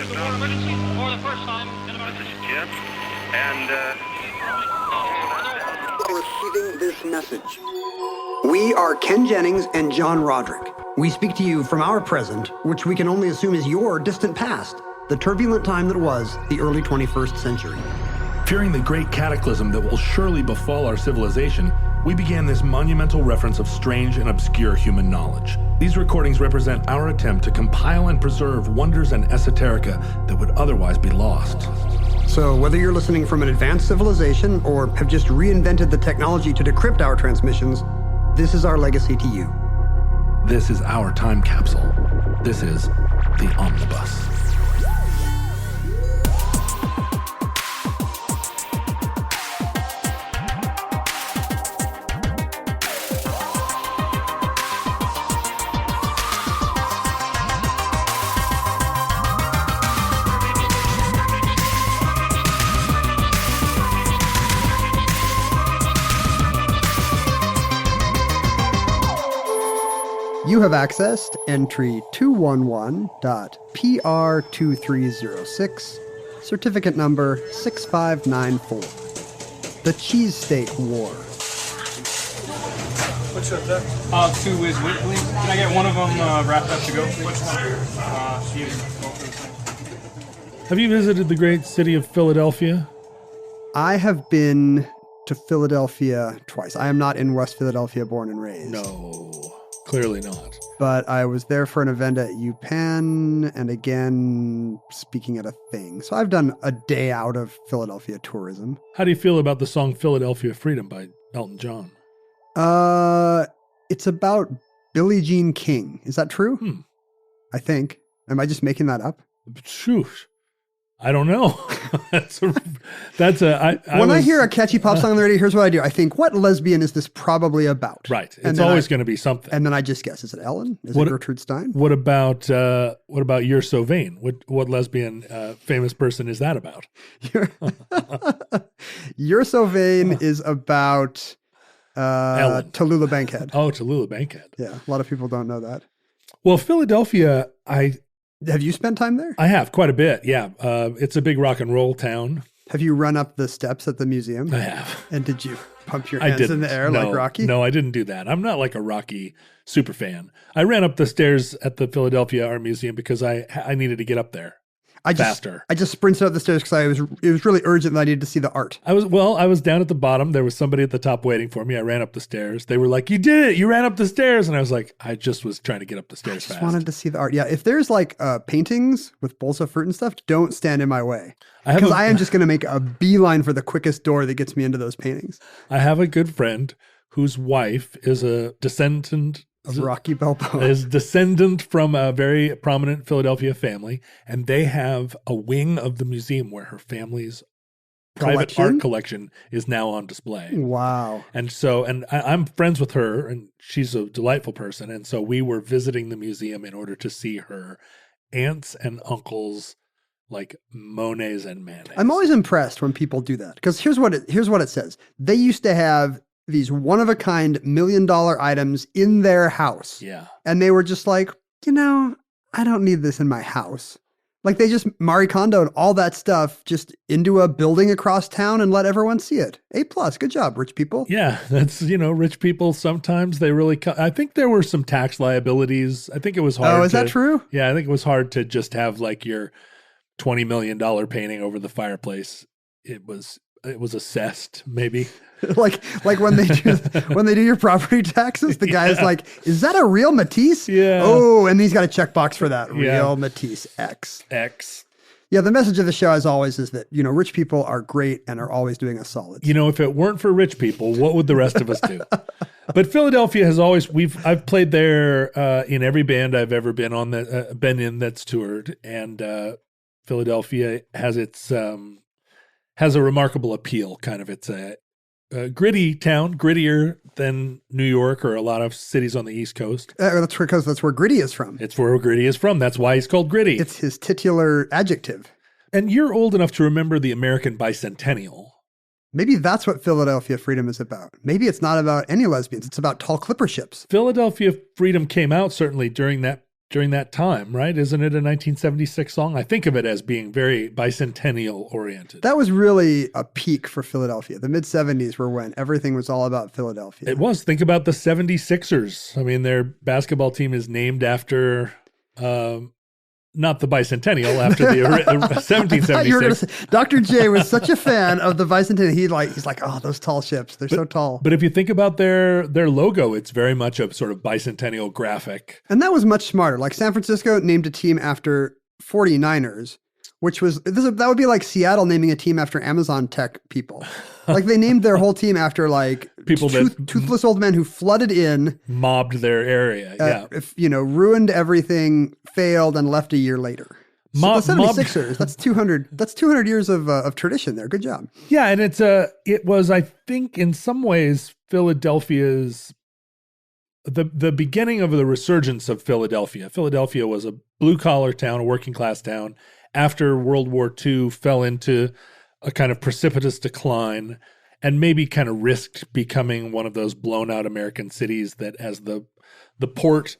Cheesesteak War emergency for the first time in America. This is Jim, and Receiving this message. We are Ken Jennings and John Roderick. We speak to you from our present, which we can only assume is your distant past, the turbulent time that was the early 21st century. Fearing the great cataclysm that will surely befall our civilization, we began this monumental reference of strange and obscure human knowledge. These recordings represent our attempt to compile and preserve wonders and esoterica that would otherwise be lost. So whether you're listening from an advanced civilization or have just reinvented the technology to decrypt our transmissions, this is our legacy to you. This is our time capsule. This is the Omnibus. You have accessed entry 211.PR2306, certificate number 6594. The Cheesesteak War. What's up, Doug? 2 Whiz, please. Can I get one of them wrapped up to go, please? Which one? Have you visited the great city of Philadelphia? I have been to Philadelphia twice. I am not in West Philadelphia, born and raised. No, clearly not. But I was there for an event at UPenn and again speaking at a thing. So I've done a day out of Philadelphia tourism. How do you feel about the song Philadelphia Freedom by Elton John? It's about Billie Jean King. Is that true? I think. Am I just making that up? Shoot. I don't know. When I hear a catchy pop song on the radio, here's what I do. I think, what lesbian is this probably about? Right. It's always going to be something. And then I just guess, is it Ellen? Is it Gertrude Stein? What about You're So Vain? What lesbian famous person is that about? You're So Vain is about Tallulah Bankhead. Oh, Tallulah Bankhead. Yeah, a lot of people don't know that. Well, Philadelphia, Have you spent time there? I have quite a bit, yeah. It's a big rock and roll town. Have you run up the steps at the museum? I have. And did you pump your hands in the air like Rocky? No, I didn't do that. I'm not like a Rocky super fan. I ran up the stairs at the Philadelphia Art Museum because I needed to get up there faster. I just sprinted up the stairs because it was really urgent that I needed to see the art. I was down at the bottom. There was somebody at the top waiting for me. I ran up the stairs. They were like, "You did it! You ran up the stairs!" And I was like, "I just was trying to get up the stairs fast." I just wanted to see the art. Yeah, if there's like paintings with bowls of fruit and stuff, don't stand in my way because I am just going to make a beeline for the quickest door that gets me into those paintings. I have a good friend whose wife is a descendant of Rocky Balboa. Is descendant from a very prominent Philadelphia family, and they have a wing of the museum where her family's private art collection is now on display. Wow. And I'm friends with her, and she's a delightful person, and so we were visiting the museum in order to see her aunts and uncles like Monets and Manets. I'm always impressed when people do that because here's what it says. They used to have these one-of-a-kind $1 million items in their house. Yeah. And they were just like, I don't need this in my house. Like they just Marie Kondo and all that stuff just into a building across town and let everyone see it. A+, good job, rich people. Yeah, that's, rich people, sometimes they really, I think there were some tax liabilities. I think it was hard. Oh, is that true? Yeah, I think it was hard to just have like your $20 million painting over the fireplace. It was assessed, maybe. like when they do your property taxes, the guy's like, "Is that a real Matisse?" Yeah. Oh, and he's got a checkbox for that. Real Matisse X. Yeah, the message of the show, as always, is that rich people are great and are always doing us solid. If it weren't for rich people, what would the rest of us do? But Philadelphia has always I've played there in every band I've ever been on been in that's toured, and Philadelphia has has a remarkable appeal. Kind of, it's a gritty town, grittier than New York or a lot of cities on the East Coast. That's because that's where Gritty is from. It's where Gritty is from. That's why he's called Gritty. It's his titular adjective. And you're old enough to remember the American Bicentennial. Maybe that's what Philadelphia Freedom is about. Maybe it's not about any lesbians. It's about tall clipper ships. Philadelphia Freedom came out certainly during that during that time, right? Isn't it a 1976 song? I think of it as being very bicentennial oriented. That was really a peak for Philadelphia. The mid-'70s were when everything was all about Philadelphia. It was. Think about the 76ers. I mean, their basketball team is named after, not the bicentennial, after the 1776. You were gonna say, Dr. J was such a fan of the bicentennial. He's like, oh, those tall ships. They're so tall. But if you think about their logo, it's very much a sort of bicentennial graphic. And that was much smarter. Like San Francisco named a team after 49ers, which was, that would be like Seattle naming a team after Amazon tech people. Like they named their whole team after like people that toothless old men who flooded in, mobbed their area. Ruined everything, failed, and left a year later. So the 76ers, that's 200 years of tradition there. Good job. Yeah, and it was, I think, in some ways, Philadelphia's the beginning of the resurgence of Philadelphia. Philadelphia was a blue collar town, a working class town. After World War II, fell into a kind of precipitous decline and maybe kind of risked becoming one of those blown out American cities that as the port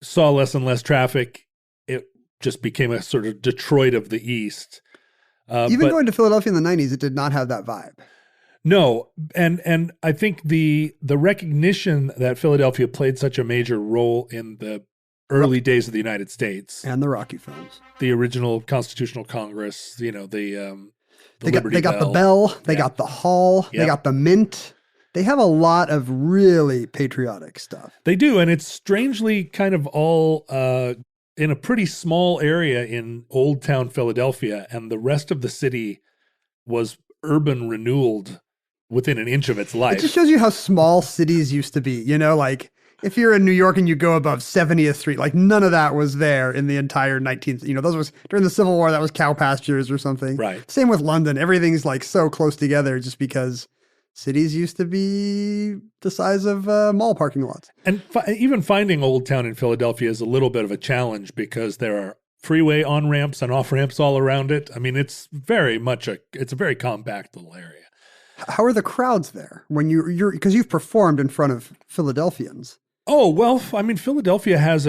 saw less and less traffic, it just became a sort of Detroit of the East. Even going to Philadelphia in the 90s, it did not have that vibe. No, and I think the recognition that Philadelphia played such a major role in the early days of the United States and the Rocky films, the original Constitutional Congress, they got the bell, they got the hall, they got the mint. They have a lot of really patriotic stuff. They do, and it's strangely kind of all in a pretty small area in Old Town Philadelphia, and the rest of the city was urban renewed within an inch of its life. It just shows you how small cities used to be. Like if you're in New York and you go above 70th Street, like none of that was there in the entire 19th. Those was during the Civil War. That was cow pastures or something. Right. Same with London. Everything's like so close together just because cities used to be the size of mall parking lots. And even finding Old Town in Philadelphia is a little bit of a challenge because there are freeway on-ramps and off-ramps all around it. I mean, it's very much it's a very compact little area. How are the crowds there when you're because you've performed in front of Philadelphians? Oh, well, I mean, Philadelphia has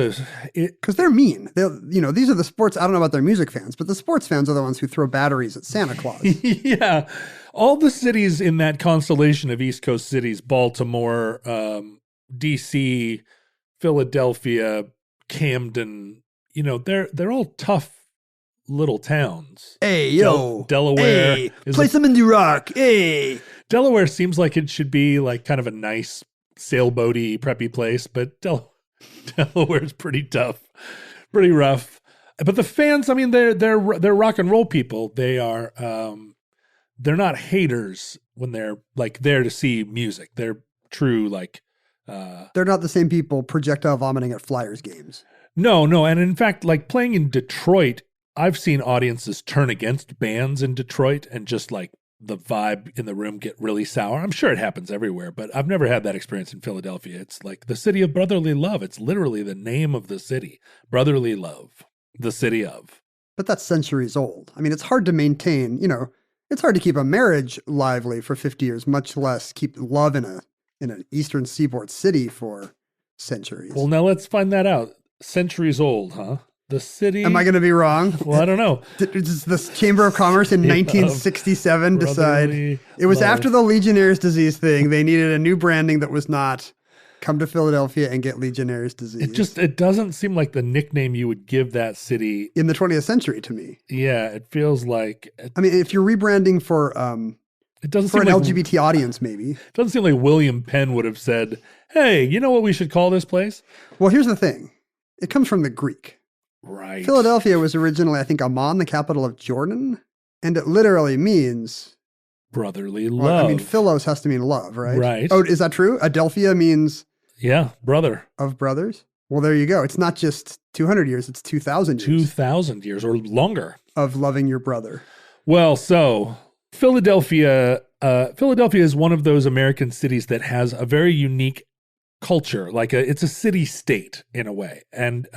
because they're mean. These are the sports. I don't know about their music fans, but the sports fans are the ones who throw batteries at Santa Claus. Yeah. All the cities in that constellation of East Coast cities, Baltimore, DC, Philadelphia, Camden, they're all tough little towns. Hey, yo. Delaware. Hey, play some indie rock. Hey. Delaware seems like it should be like kind of a nice sailboaty, preppy place, but Delaware's pretty tough, pretty rough. But the fans, I mean, they're rock and roll people. They are, they're not haters when they're like there to see music. They're true, like, they're not the same people projectile vomiting at Flyers games. No. And in fact, like playing in Detroit, I've seen audiences turn against bands in Detroit and just like the vibe in the room get really sour. I'm sure it happens everywhere, but I've never had that experience in Philadelphia. It's like the city of brotherly love. It's literally the name of the city. Brotherly love, the city of. But that's centuries old. I mean, it's hard to maintain, it's hard to keep a marriage lively for 50 years, much less keep love in an eastern seaboard city for centuries. Well, now let's find that out. Centuries old, huh? The city. Am I going to be wrong? Well, I don't know. Does the Chamber of Commerce in 1967 decide it was after the Legionnaire's disease thing? They needed a new branding that was not come to Philadelphia and get Legionnaire's disease. It doesn't seem like the nickname you would give that city in the 20th century to me. Yeah, it feels like. I mean, if you're rebranding for it doesn't for seem an like, LGBT audience, maybe it doesn't seem like William Penn would have said, "Hey, you know what we should call this place?" Well, here's the thing: it comes from the Greek. Right. Philadelphia was originally, I think, Amman, the capital of Jordan, and it literally means brotherly love. Well, I mean, Philos has to mean love, right? Right. Oh, is that true? Adelphia means brother of brothers. Well, there you go. It's not just 200 years; it's 2,000 years. 2,000 years or longer of loving your brother. Well, so Philadelphia is one of those American cities that has a very unique culture. Like it's a city state in a way, and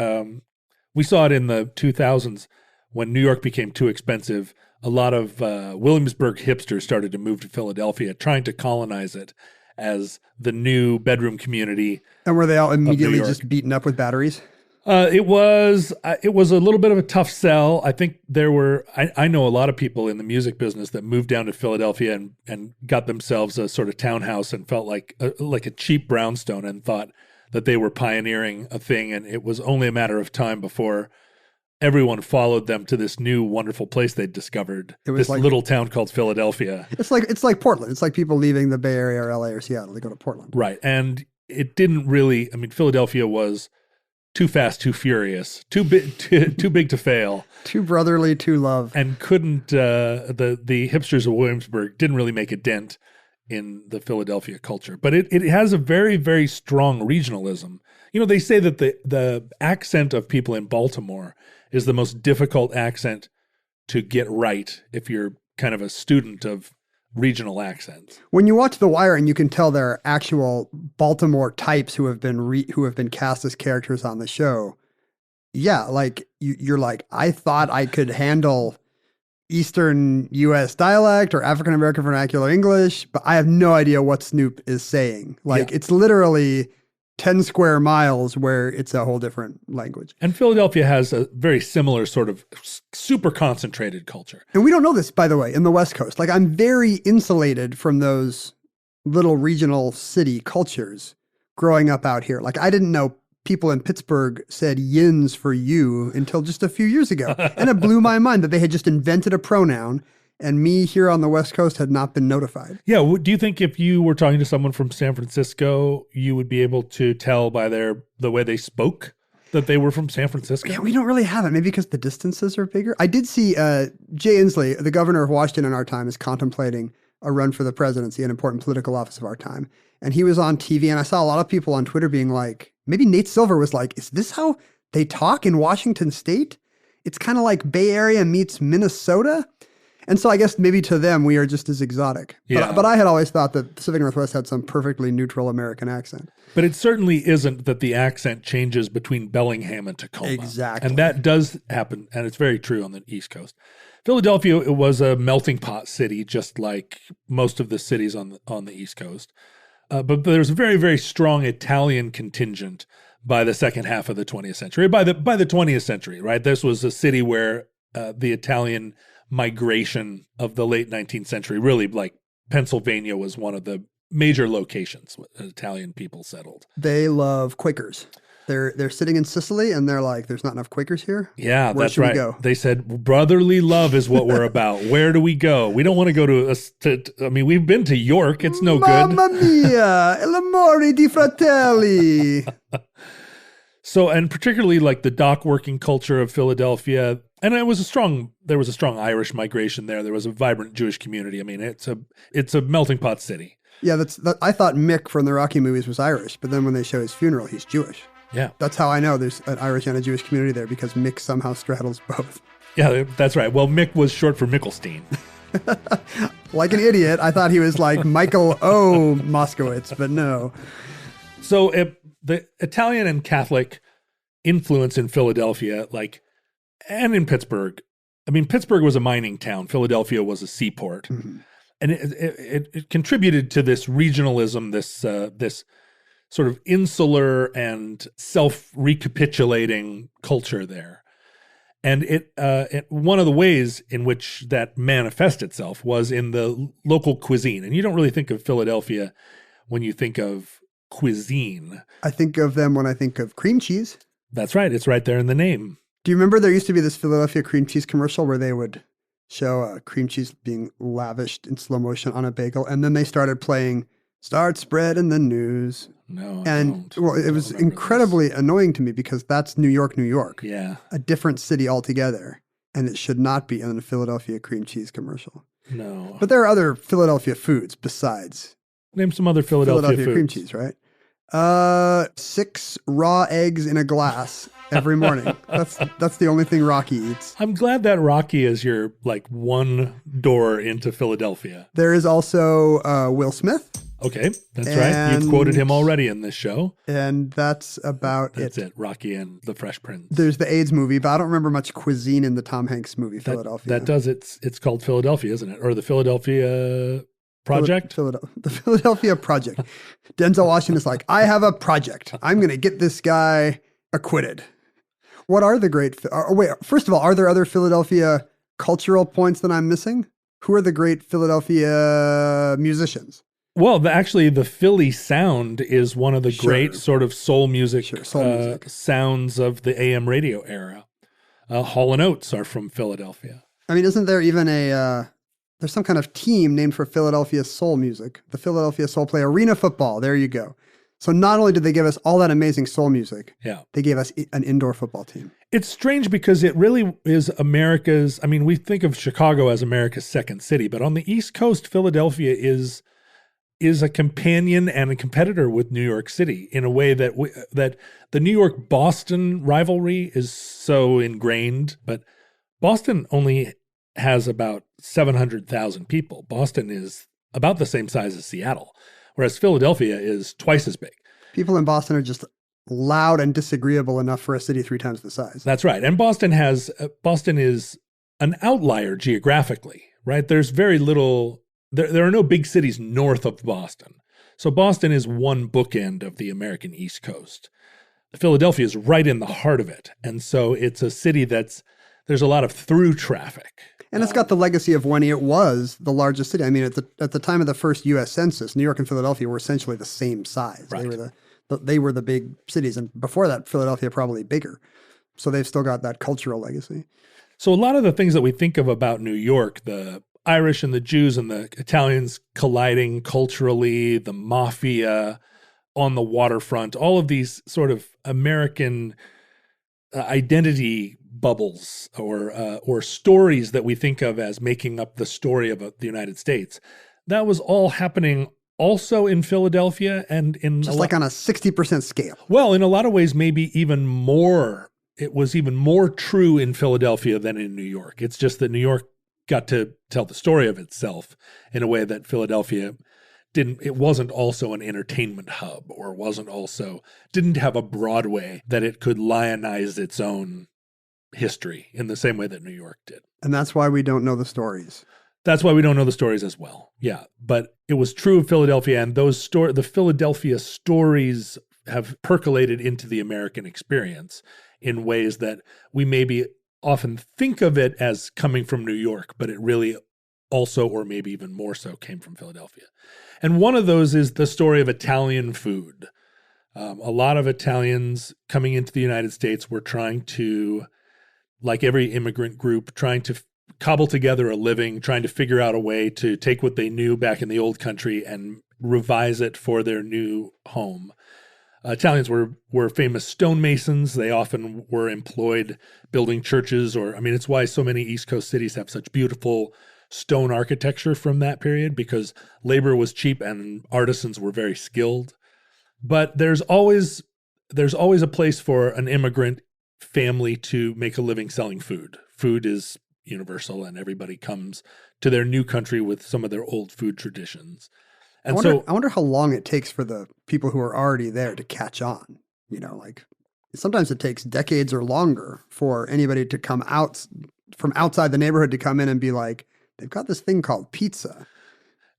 we saw it in the 2000s when New York became too expensive. A lot of Williamsburg hipsters started to move to Philadelphia, trying to colonize it as the new bedroom community. And were they all immediately just beaten up with batteries? It was a little bit of a tough sell. I think I know a lot of people in the music business that moved down to Philadelphia and got themselves a sort of townhouse and felt like a cheap brownstone and thought that they were pioneering a thing. And it was only a matter of time before everyone followed them to this new wonderful place they'd discovered. It was this like, little town called Philadelphia. It's like Portland. It's like people leaving the Bay Area or LA or Seattle. They go to Portland. Right. And it didn't really, Philadelphia was too fast, too furious, too big to fail. Too brotherly, too love. And couldn't, the hipsters of Williamsburg didn't really make a dent in the Philadelphia culture. But it has a very, very strong regionalism. They say that the accent of people in Baltimore is the most difficult accent to get right if you're kind of a student of regional accents. When you watch The Wire and you can tell there are actual Baltimore types who have been cast as characters on the show. Yeah, like you're like, I thought I could handle Eastern U.S. dialect or African American vernacular English, but I have no idea what Snoop is saying. Like It's literally 10 square miles where it's a whole different language. And Philadelphia has a very similar sort of super concentrated culture. And we don't know this, by the way, in the West Coast. Like, I'm very insulated from those little regional city cultures growing up out here. Like, I didn't know people in Pittsburgh said yins for you until just a few years ago. And it blew my mind that they had just invented a pronoun and me here on the West Coast had not been notified. Yeah. Do you think if you were talking to someone from San Francisco, you would be able to tell by the way they spoke that they were from San Francisco? Yeah, we don't really have it. Maybe because the distances are bigger. I did see Jay Inslee, the governor of Washington in our time, is contemplating a run for the presidency, an important political office of our time. And he was on TV, and I saw a lot of people on Twitter being like, maybe Nate Silver was like, is this how they talk in Washington State? It's kind of like Bay Area meets Minnesota. And so I guess maybe to them, we are just as exotic. Yeah. But I had always thought that Pacific Northwest had some perfectly neutral American accent. But it certainly isn't that the accent changes between Bellingham and Tacoma. Exactly. And that does happen, and it's very true on the East Coast. Philadelphia, it was a melting pot city, just like most of the cities on the East Coast. But there's a very, very strong Italian contingent by the second half of the 20th century. By the 20th century, right? This was a city where the Italian migration of the late 19th century, really, like Pennsylvania was one of the major locations where Italian people settled. They love Quakers. They're sitting in Sicily and they're like, there's not enough Quakers here. Yeah, Where that's right. Go? They said brotherly love is what we're about. Where do we go? We don't want to go we've been to York. It's no good. Mamma mia, l'amore di fratelli. So, and particularly like the dock working culture of Philadelphia, and there was a strong Irish migration there. There was a vibrant Jewish community. I mean, it's a melting pot city. Yeah, I thought Mick from the Rocky movies was Irish, but then when they show his funeral, he's Jewish. Yeah. That's how I know there's an Irish and a Jewish community there, because Mick somehow straddles both. Yeah, that's right. Well, Mick was short for Mickelstein. Like an idiot, I thought he was like Michael O. Moskowitz, but no. So the Italian and Catholic influence in Philadelphia, and in Pittsburgh. I mean, Pittsburgh was a mining town. Philadelphia was a seaport. Mm-hmm. And it contributed to this regionalism, this sort of insular and self-recapitulating culture there. And one of the ways in which that manifests itself was in the local cuisine. And you don't really think of Philadelphia when you think of cuisine. I think of them when I think of cream cheese. That's right. It's right there in the name. Do you remember there used to be this Philadelphia cream cheese commercial where they would show cream cheese being lavished in slow motion on a bagel, and then they started playing "Start Spreading the News"? No, it was incredibly annoying to me because that's New York, New York. Yeah, a different city altogether, and it should not be in a Philadelphia cream cheese commercial. No, but there are other Philadelphia foods besides. Name some other Philadelphia foods. Cream cheese, right? 6 raw eggs in a glass every morning. That's the only thing Rocky eats. I'm glad that Rocky is your one door into Philadelphia. There is also Will Smith. Okay, that's right. You've quoted him already in this show. And that's about That's it. Rocky and the Fresh Prince. There's the AIDS movie, but I don't remember much cuisine in the Tom Hanks movie, Philadelphia. That does. It's called Philadelphia, isn't it? Or the Philadelphia Project? The Philadelphia Project. Denzel Washington is like, I have a project. I'm going to get this guy acquitted. What are the great? Wait, first of all, are there other Philadelphia cultural points that I'm missing? Who are the great Philadelphia musicians? Well, actually, the Philly sound is one of the great sort of soul music, sounds of the AM radio era. Hall & Oates are from Philadelphia. I mean, isn't there even there's some kind of team named for Philadelphia soul music, the Philadelphia Soul Play Arena Football. There you go. So not only did they give us all that amazing soul music, they gave us an indoor football team. It's strange because it really is America's, I mean, we think of Chicago as America's second city, but on the East Coast, Philadelphia is a companion and a competitor with New York City in a way that that the New York-Boston rivalry is so ingrained, but Boston only has about 700,000 people. Boston is about the same size as Seattle, whereas Philadelphia is twice as big. People in Boston are just loud and disagreeable enough for a city 3 times the size. That's right. And Boston is an outlier geographically, right? There's very little, there are no big cities north of Boston. So Boston is one bookend of the American East Coast. Philadelphia is right in the heart of it. And so it's a city there's a lot of through traffic. And it's got the legacy of when it was the largest city. I mean, at the time of the first U.S. Census, New York and Philadelphia were essentially the same size. Right. They were the big cities. And before that, Philadelphia probably bigger. So they've still got that cultural legacy. So a lot of the things that we think of about New York, the Irish and the Jews and the Italians colliding culturally, the mafia on the waterfront, all of these sort of American identity bubbles or stories that we think of as making up the story of the United States. That was all happening also in Philadelphia and in just like on a 60% scale. Well, in a lot of ways, maybe even more. It was even more true in Philadelphia than in New York. It's just that New York got to tell the story of itself in a way that Philadelphia didn't. It wasn't also an entertainment hub or didn't have a Broadway that it could lionize its own history in the same way that New York did. And that's why we don't know the stories. That's why we don't know the stories as well. Yeah. But it was true of Philadelphia, and the Philadelphia stories have percolated into the American experience in ways that we maybe often think of it as coming from New York, but it really also, or maybe even more so, came from Philadelphia. And one of those is the story of Italian food. A lot of Italians coming into the United States were trying to, like every immigrant group, trying to cobble together a living, trying to figure out a way to take what they knew back in the old country and revise it for their new home. Italians were famous stonemasons. They often were employed building churches, it's why so many East Coast cities have such beautiful stone architecture from that period, because labor was cheap and artisans were very skilled. But there's always a place for an immigrant family to make a living selling food. Food is universal, and everybody comes to their new country with some of their old food traditions. And I wonder how long it takes for the people who are already there to catch on. Sometimes it takes decades or longer for anybody to come out from outside the neighborhood to come in and be like, they've got this thing called pizza.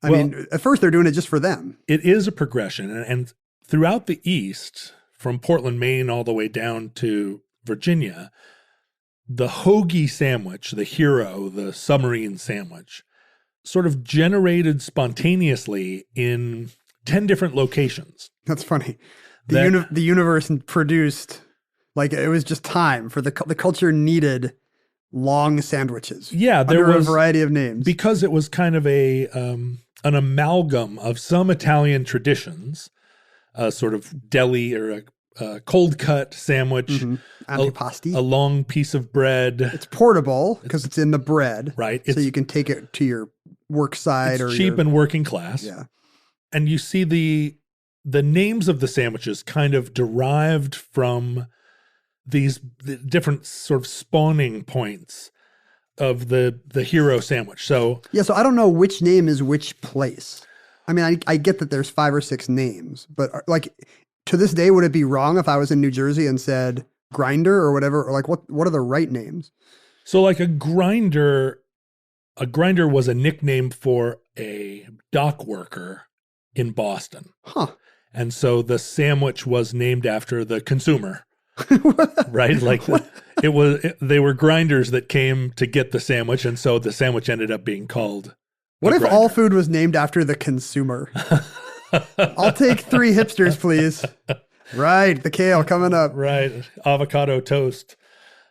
I mean, at first they're doing it just for them. It is a progression. And throughout the East, from Portland, Maine, all the way down to Virginia, the hoagie sandwich, the hero, the submarine sandwich, sort of generated spontaneously in 10 different locations. That's funny. The universe produced, like, it was just time for the culture needed long sandwiches. Yeah, there was a variety of names. Because it was kind of an amalgam of some Italian traditions, a sort of deli or a cold cut sandwich, antipasti, a long piece of bread. It's portable because it's in the bread, right? So you can take it to your work side, it's cheap and working class. Yeah, and you see the names of the sandwiches kind of derived from the different sort of spawning points of the hero sandwich. So I don't know which name is which place. I mean, I get that there's 5 or 6 names, but like to this day, would it be wrong if I was in New Jersey and said grinder or whatever? Or like what are the right names? So like a grinder was a nickname for a dock worker in Boston. Huh. And so the sandwich was named after the consumer. right? Like they were grinders that came to get the sandwich, and so the sandwich ended up being called. What if grinder. all food was named after the consumer? I'll take 3 hipsters, please. Right, the kale coming up. Right, avocado toast.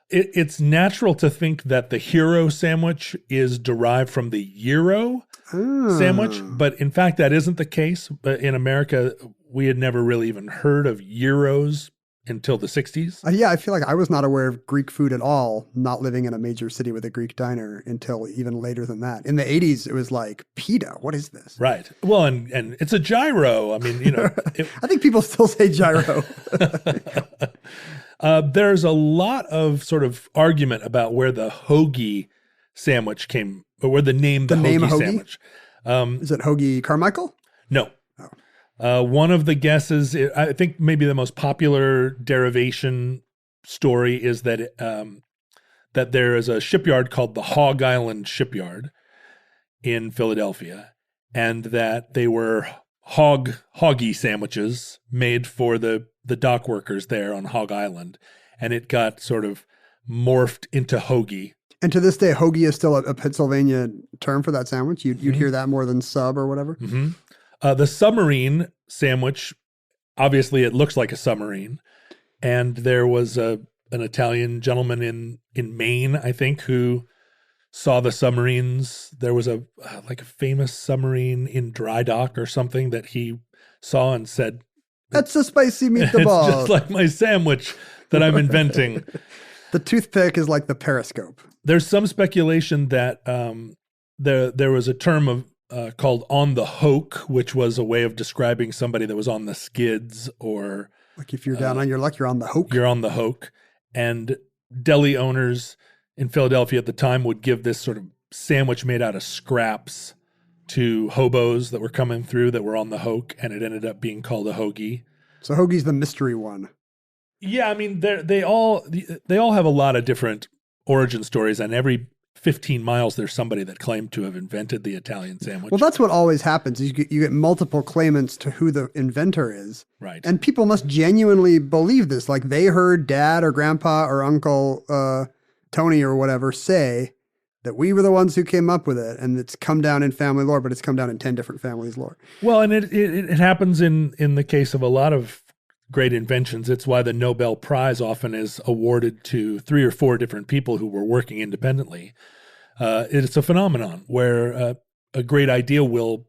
It's natural to think that the hero sandwich is derived from the gyro sandwich, but in fact, that isn't the case. But in America, we had never really even heard of gyros until the 60s. Yeah, I feel like I was not aware of Greek food at all, not living in a major city with a Greek diner until even later than that. In the 80s, it was like, pita, what is this? Right. Well, and it's a gyro. I mean, I think people still say gyro. There's a lot of sort of argument about where the hoagie sandwich came, or where the name hoagie sandwich. Is it Hoagie Carmichael? No. One of the guesses, I think maybe the most popular derivation story is that that there is a shipyard called the Hog Island Shipyard in Philadelphia, and that they were hoggy sandwiches made for the dock workers there on Hog Island, and it got sort of morphed into hoagie. And to this day, hoagie is still a Pennsylvania term for that sandwich. You'd hear that more than sub or whatever. Mm-hmm. The submarine sandwich, obviously it looks like a submarine. And there was an Italian gentleman in Maine, I think, who saw the submarines. There was a famous submarine in dry dock or something that he saw and said, "That's a spicy meatball. It's just like my sandwich that I'm inventing." The toothpick is like the periscope. There's some speculation that there was a term called on the hoke, which was a way of describing somebody that was on the skids, or like if you're down on your luck, you're on the hoke. You're on the hoke. And deli owners in Philadelphia at the time would give this sort of sandwich made out of scraps to hobos that were coming through that were on the hoke, and it ended up being called a hoagie. So hoagie's the mystery one. Yeah, I mean they all have a lot of different origin stories, and every 15 miles there's somebody that claimed to have invented the Italian sandwich. Well, that's what always happens. You get multiple claimants to who the inventor is. Right. And people must genuinely believe this. Like they heard dad or grandpa or uncle Tony or whatever say that we were the ones who came up with it, and it's come down in family lore, but it's come down in 10 different families' lore. Well, and it happens in the case of a lot of great inventions. It's why the Nobel Prize often is awarded to 3 or 4 different people who were working independently. It's a phenomenon where a great idea will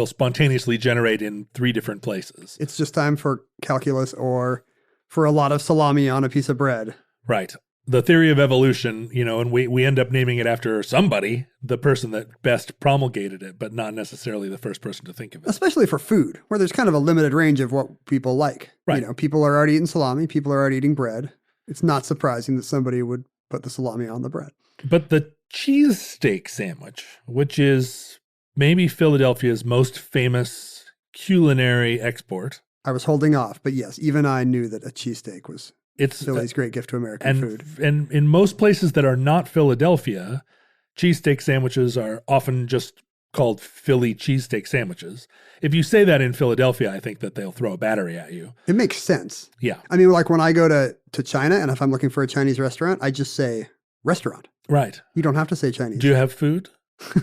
spontaneously generate in 3 different places. It's just time for calculus or for a lot of salami on a piece of bread. Right. The theory of evolution, and we end up naming it after somebody, the person that best promulgated it, but not necessarily the first person to think of it. Especially for food, where there's kind of a limited range of what people like. Right. People are already eating salami. People are already eating bread. It's not surprising that somebody would put the salami on the bread. But the cheesesteak sandwich, which is maybe Philadelphia's most famous culinary export. I was holding off, but yes, even I knew that a cheesesteak was Philly's great gift to American food. And in most places that are not Philadelphia, cheesesteak sandwiches are often just called Philly cheesesteak sandwiches. If you say that in Philadelphia, I think that they'll throw a battery at you. It makes sense. Yeah. I mean, like when I go to China, and if I'm looking for a Chinese restaurant, I just say restaurant. Right. You don't have to say Chinese. Do you have food?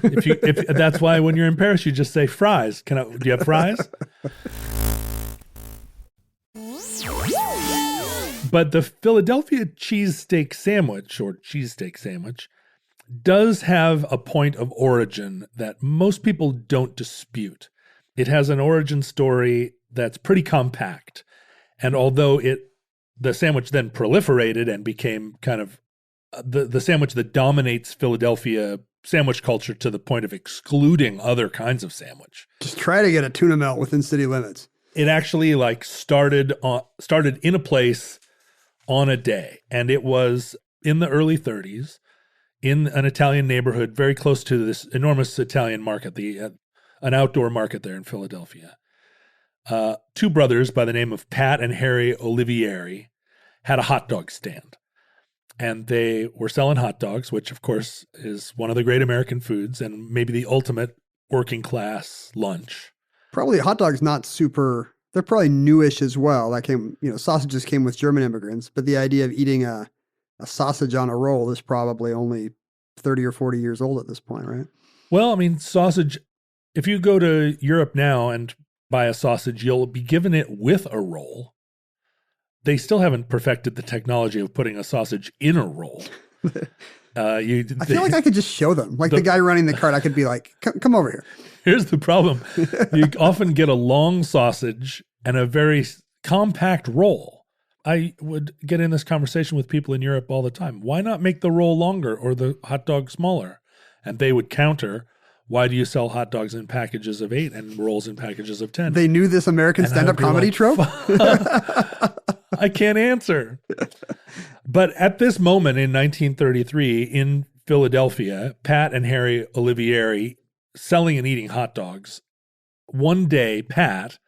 If that's why when you're in Paris, you just say fries. Do you have fries? But the Philadelphia cheesesteak sandwich does have a point of origin that most people don't dispute. It has an origin story that's pretty compact. And although the sandwich then proliferated and became kind of the sandwich that dominates Philadelphia sandwich culture to the point of excluding other kinds of sandwich. Just try to get a tuna melt within city limits. It actually started in a place on a day, and it was in the early 30s in an Italian neighborhood very close to this enormous Italian market, an outdoor market there in Philadelphia. 2 brothers by the name of Pat and Harry Olivieri had a hot dog stand. And they were selling hot dogs, which, of course, is one of the great American foods and maybe the ultimate working class lunch. Probably a hot dog's not super They're probably newish as well. Sausages came with German immigrants, but the idea of eating a sausage on a roll is probably only 30 or 40 years old at this point, right? Well, I mean, sausage, if you go to Europe now and buy a sausage, you'll be given it with a roll. They still haven't perfected the technology of putting a sausage in a roll. I feel like I could just show them. Like the guy running the cart, I could be like, come over here. Here's the problem. You often get a long sausage and a very compact roll. I would get in this conversation with people in Europe all the time. Why not make the roll longer or the hot dog smaller? And they would counter, why do you sell hot dogs in packages of 8 and rolls in packages of 10? They knew this American stand-up comedy trope? I can't answer. But at this moment in 1933 in Philadelphia, Pat and Harry Olivieri selling and eating hot dogs. One day, Pat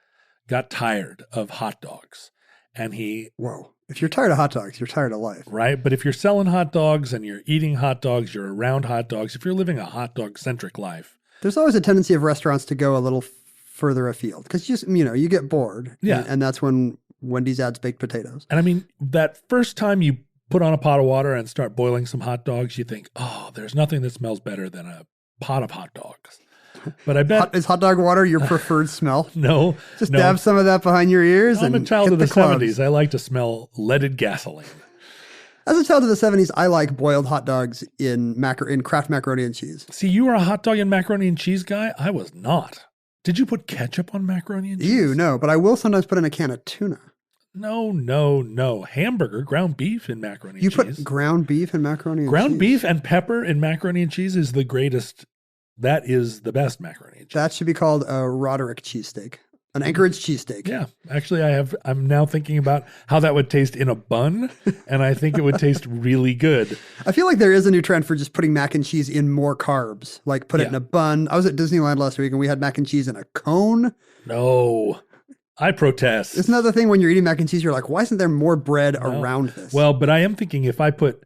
got tired of hot dogs. And Whoa. If you're tired of hot dogs, you're tired of life. Right? But if you're selling hot dogs and you're eating hot dogs, you're around hot dogs, if you're living a hot dog-centric life. There's always a tendency of restaurants to go a little further afield because you get bored. Yeah. And that's when Wendy's adds baked potatoes. And I mean, that first time you put on a pot of water and start boiling some hot dogs, you think, oh, there's nothing that smells better than a pot of hot dogs. But I bet... Is hot dog water your preferred smell? No. Just dab some of that behind your ears I'm and a child hit of the clubs. 70s. I like to smell leaded gasoline. As a child of the 70s, I like boiled hot dogs in Kraft macaroni and cheese. See, you were a hot dog and macaroni and cheese guy? I was not. Did you put ketchup on macaroni and cheese? No, but I will sometimes put in a can of tuna. No. Hamburger, ground beef in macaroni and cheese. You put ground beef in macaroni and cheese? Ground beef and pepper in macaroni and cheese is the greatest. That is the best macaroni and cheese. That should be called a Roderick cheesesteak. An Anchorage cheesesteak. Yeah. Actually, I'm now thinking about how that would taste in a bun, and I think it would taste really good. I feel like there is a new trend for just putting mac and cheese in more carbs. Like put it in a bun. I was at Disneyland last week and we had mac and cheese in a cone. No. I protest. Isn't that the thing when you're eating mac and cheese, you're like, why isn't there more bread around this? Well, but I am thinking if I put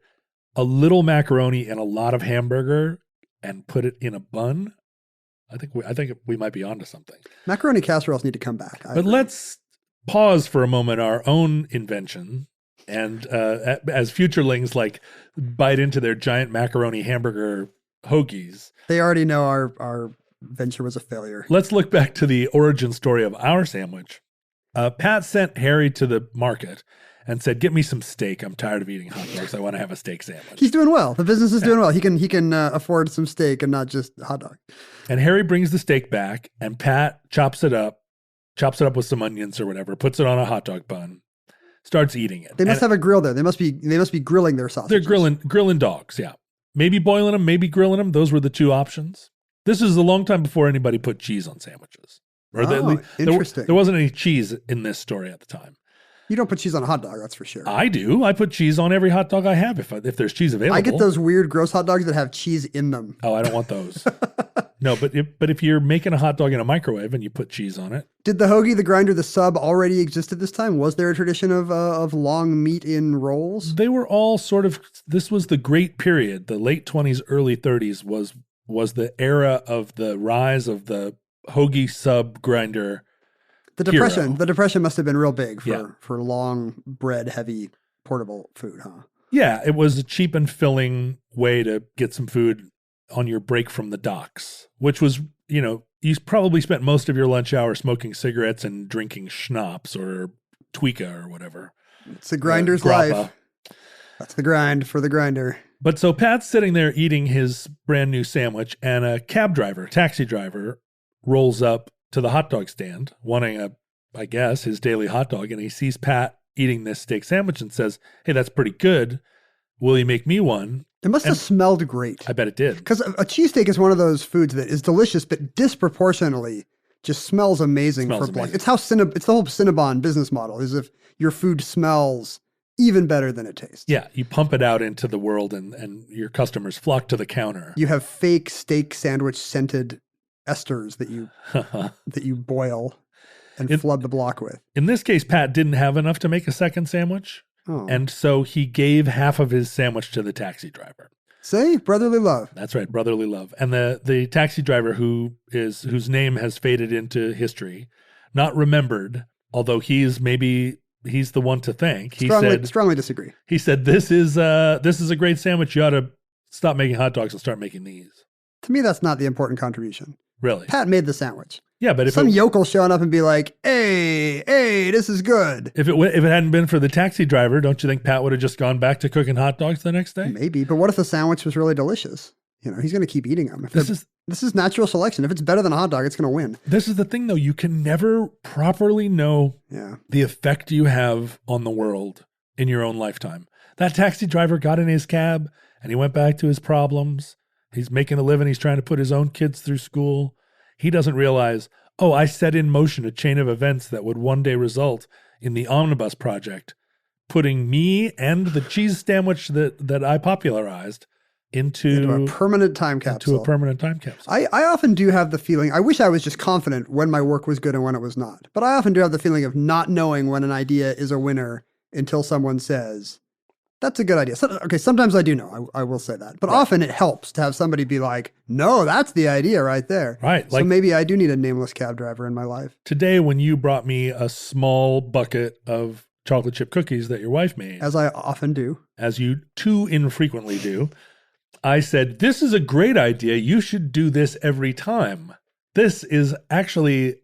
a little macaroni and a lot of hamburger and put it in a bun, I think we might be onto something. Macaroni casseroles need to come back. But let's pause for a moment our own invention. And as futurelings like bite into their giant macaroni hamburger hoagies. They already know our venture was a failure. Let's look back to the origin story of our sandwich. Pat sent Harry to the market and said, get me some steak. I'm tired of eating hot dogs. I want to have a steak sandwich. He's doing well. The business is doing well. He can afford some steak and not just hot dog. And Harry brings the steak back and Pat chops it up with some onions or whatever, puts it on a hot dog bun, starts eating it. They must have a grill there. They must be grilling their sausages. They're grilling dogs, yeah. Maybe boiling them, maybe grilling them. Those were the two options. This is a long time before anybody put cheese on sandwiches. Interesting. There wasn't any cheese in this story at the time. You don't put cheese on a hot dog, that's for sure. I do. I put cheese on every hot dog I have if there's cheese available. I get those weird, gross hot dogs that have cheese in them. Oh, I don't want those. No, but if you're making a hot dog in a microwave and you put cheese on it. Did the hoagie, the grinder, the sub already exist at this time? Was there a tradition of long meat in rolls? They were all sort of, this was the great period. The late 20s, early 30s was the era of the rise of the hoagie sub grinder. The depression must have been real big for long bread heavy portable food, huh? Yeah, it was a cheap and filling way to get some food on your break from the docks, which was, you probably spent most of your lunch hour smoking cigarettes and drinking schnapps or tweaka or whatever. It's a grinder's life. That's the grind for the grinder. But so Pat's sitting there eating his brand new sandwich and a taxi driver rolls up to the hot dog stand, wanting his daily hot dog. And he sees Pat eating this steak sandwich and says, hey, that's pretty good. Will you make me one? It must have smelled great. I bet it did. Because a cheesesteak is one of those foods that is delicious, but disproportionately just smells amazing. It's the whole Cinnabon business model is if your food smells even better than it tastes. Yeah, you pump it out into the world and your customers flock to the counter. You have fake steak sandwich scented esters that you boil and flood the block with. In this case, Pat didn't have enough to make a second sandwich. Oh. And so he gave half of his sandwich to the taxi driver. See? Brotherly love. That's right, brotherly love. And the taxi driver whose name has faded into history, not remembered, although he's the one to thank. He strongly disagree. He said, this is a great sandwich. You ought to stop making hot dogs and start making these. To me, that's not the important contribution. Really? Pat made the sandwich. Yeah, but if some yokel showing up and be like, hey, this is good. If it hadn't been for the taxi driver, don't you think Pat would have just gone back to cooking hot dogs the next day? Maybe, but what if the sandwich was really delicious? He's going to keep eating them. This is natural selection. If it's better than a hot dog, it's going to win. This is the thing, though. You can never properly know the effect you have on the world in your own lifetime. That taxi driver got in his cab and he went back to his problems. He's making a living. He's trying to put his own kids through school. He doesn't realize, I set in motion a chain of events that would one day result in the Omnibus Project, putting me and the cheese sandwich that I popularized into a permanent time capsule. I often do have the feeling, I wish I was just confident when my work was good and when it was not. But I often do have the feeling of not knowing when an idea is a winner until someone says, that's a good idea. Sometimes I do know. I will say that. But often it helps to have somebody be like, no, that's the idea right there. Right. So maybe I do need a nameless cab driver in my life. Today, when you brought me a small bucket of chocolate chip cookies that your wife made. As I often do. As you too infrequently do. I said, this is a great idea. You should do this every time. This is the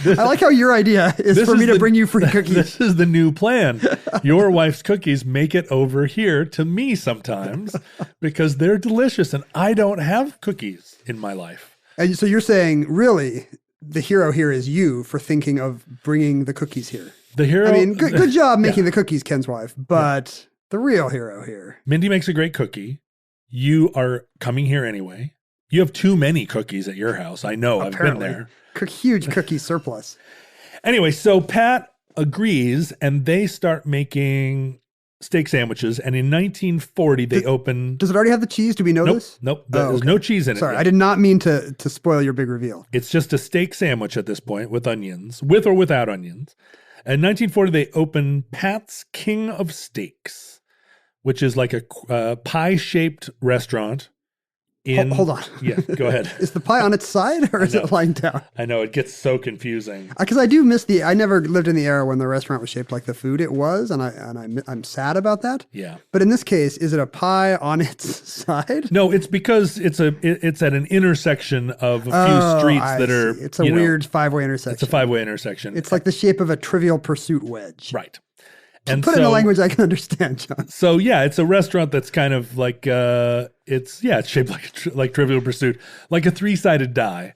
I like how your idea is for me to bring you free cookies. This is the new plan. Your wife's cookies make it over here to me sometimes because they're delicious and I don't have cookies in my life. And so you're saying, really, the hero here is you for thinking of bringing the cookies here. The hero. I mean, good job making the cookies, Ken's wife, but the real hero here. Mindy makes a great cookie. You are coming here anyway. You have too many cookies at your house. I know. Apparently. I've been there. Huge cookie surplus. Anyway, so Pat agrees and they start making steak sandwiches. And in 1940, they open. Does it already have the cheese? Do we know this? Nope. There's no cheese in it. Sorry, I did not mean to spoil your big reveal. It's just a steak sandwich at this point with onions, with or without onions. In 1940, they open Pat's King of Steaks, which is like a pie-shaped restaurant. Hold on. Yeah, go ahead. Is the pie on its side or is it lying down? I know, it gets so confusing. Because I do miss I never lived in the era when the restaurant was shaped like the food it was, and I'm sad about that. Yeah. But in this case, is it a pie on its side? No, it's because it's at an intersection of a few streets that are. It's a weird five-way intersection. It's a five-way intersection. It's like the shape of a Trivial Pursuit wedge. Right. And put it in a language I can understand, John. So yeah, it's a restaurant that's kind of like it's shaped like Trivial Pursuit, like a three-sided die.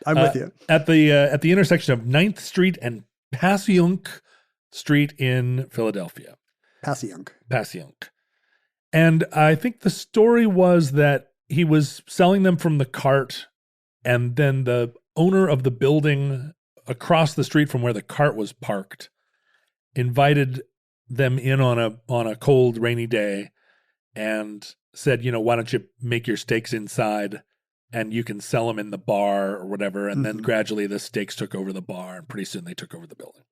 I'm with you. At the intersection of 9th Street and Passyunk Street in Philadelphia. Passyunk. And I think the story was that he was selling them from the cart, and then the owner of the building across the street from where the cart was parked invited them in on a cold, rainy day and said, why don't you make your steaks inside and you can sell them in the bar or whatever. And then gradually the steaks took over the bar and pretty soon they took over the building.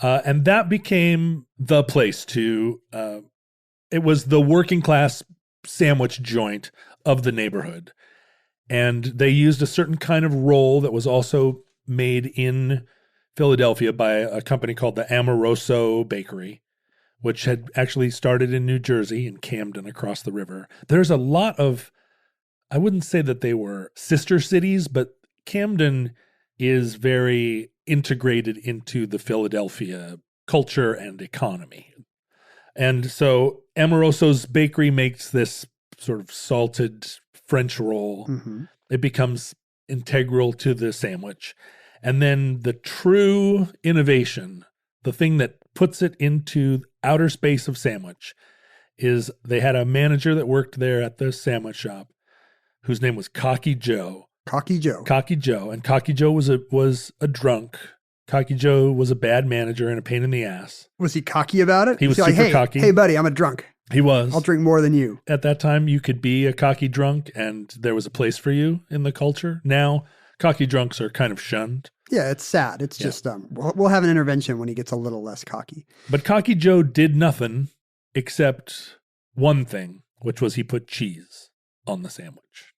And that became the place it was the working class sandwich joint of the neighborhood. And they used a certain kind of roll that was also made in Philadelphia by a company called the Amoroso Bakery, which had actually started in New Jersey, in Camden, across the river. There's a lot of, I wouldn't say that they were sister cities, but Camden is very integrated into the Philadelphia culture and economy. And so Amoroso's Bakery makes this sort of salted French roll. Mm-hmm. It becomes integral to the sandwich. And then the true innovation, the thing that puts it into outer space of sandwich, is they had a manager that worked there at the sandwich shop whose name was Cocky Joe. Cocky Joe. And Cocky Joe was a drunk. Cocky Joe was a bad manager and a pain in the ass. Was he cocky about it? He was super cocky. Hey, buddy, I'm a drunk. He was. I'll drink more than you. At that time, you could be a cocky drunk and there was a place for you in the culture. Now, cocky drunks are kind of shunned. Yeah, it's sad. It's just, we'll have an intervention when he gets a little less cocky. But Cocky Joe did nothing except one thing, which was he put cheese on the sandwich.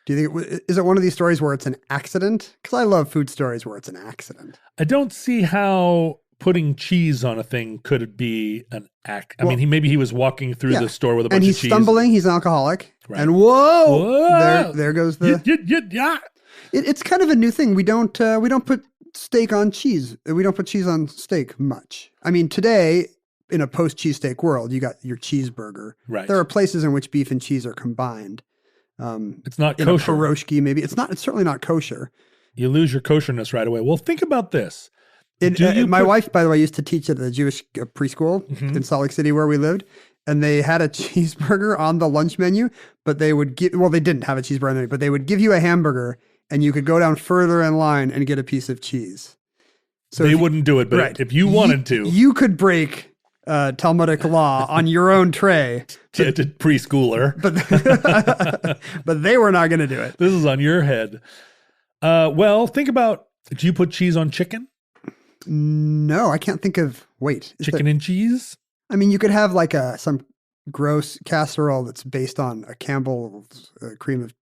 Do you think is it one of these stories where it's an accident? Because I love food stories where it's an accident. I don't see how putting cheese on a thing could be an act. I mean, maybe he was walking through the store with a bunch of cheese. And he's stumbling. He's an alcoholic. Right. And whoa! There goes the... Yeah. It's kind of a new thing. We don't put steak on cheese. We don't put cheese on steak much. I mean, today, in a post-cheesesteak world, you got your cheeseburger. Right. There are places in which beef and cheese are combined. It's not in kosher. A pierogi, maybe. It's certainly not kosher. You lose your kosherness right away. Well, think about this. My wife, by the way, used to teach at the Jewish preschool in Salt Lake City where we lived. And they had a cheeseburger on the lunch menu, but they would they didn't have a cheeseburger on the menu, but they would give you a hamburger and you could go down further in line and get a piece of cheese. So they wouldn't do it, but if you wanted to. You could break Talmudic law on your own tray. To preschooler. But they were not going to do it. This is on your head. Well, think about, do you put cheese on chicken? No, I can't think of, chicken and cheese? I mean, you could have like some gross casserole that's based on a Campbell's cream of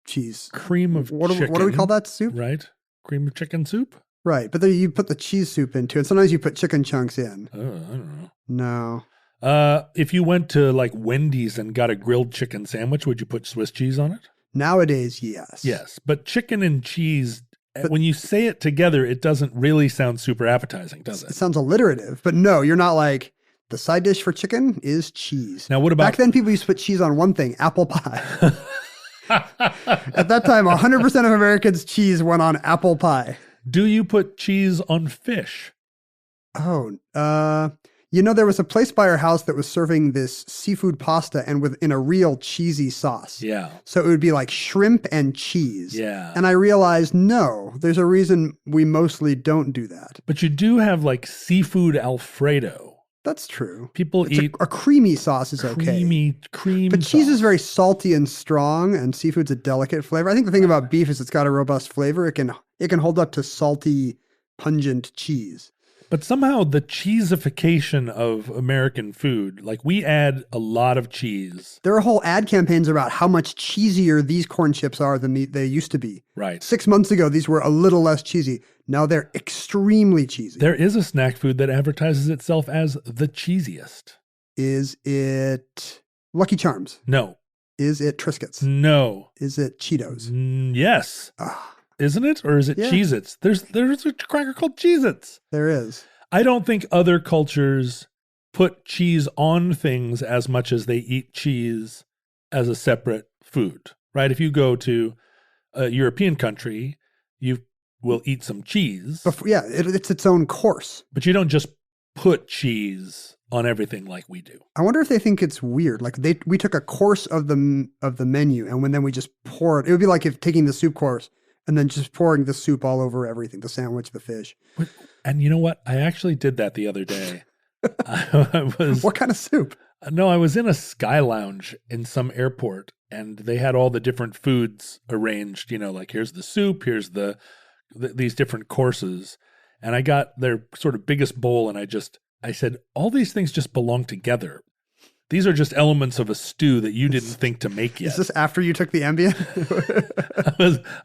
cheese. Cream of chicken. What do we call that soup? Right. Cream of chicken soup? Right. But then you put the cheese soup into it. Sometimes you put chicken chunks in. Oh, I don't know. No. If you went to like Wendy's and got a grilled chicken sandwich, would you put Swiss cheese on it? Nowadays, yes. Yes. But chicken and cheese, when you say it together, it doesn't really sound super appetizing, does it? It sounds alliterative. But no, you're not like, the side dish for chicken is cheese. Now, what about... Back then, people used to put cheese on one thing, apple pie. At that time, 100% of Americans' cheese went on apple pie. Do you put cheese on fish? Oh, there was a place by our house that was serving this seafood pasta and in a real cheesy sauce. Yeah. So it would be like shrimp and cheese. Yeah. And I realized, no, there's a reason we mostly don't do that. But you do have like seafood Alfredo. That's true. People eat a creamy sauce is okay. Cream But cheese is very salty and strong, and seafood's a delicate flavor. I think the thing about beef is it's got a robust flavor. It can hold up to salty, pungent cheese. But somehow the cheesification of American food, like we add a lot of cheese. There are whole ad campaigns about how much cheesier these corn chips are than they used to be. Right. 6 months ago, these were a little less cheesy. Now they're extremely cheesy. There is a snack food that advertises itself as the cheesiest. Is it Lucky Charms? No. Is it Triscuits? No. Is it Cheetos? Yes. Isn't it? Or is it Cheez-Its? There's a cracker called Cheez-Its. There is. I don't think other cultures put cheese on things as much as they eat cheese as a separate food, right? If you go to a European country, you will eat some cheese. It's its own course. But you don't just put cheese on everything like we do. I wonder if they think it's weird. Like we took a course of the menu, and then we just pour it. It would be like if taking the soup course and then just pouring the soup all over everything, the sandwich, the fish. And you know what? I actually did that the other day. What kind of soup? No, I was in a sky lounge in some airport, and they had all the different foods arranged, like here's the soup, here's these different courses. And I got their sort of biggest bowl, and I said, all these things just belong together. These are just elements of a stew that you didn't think to make yet. Is this after you took the Ambien?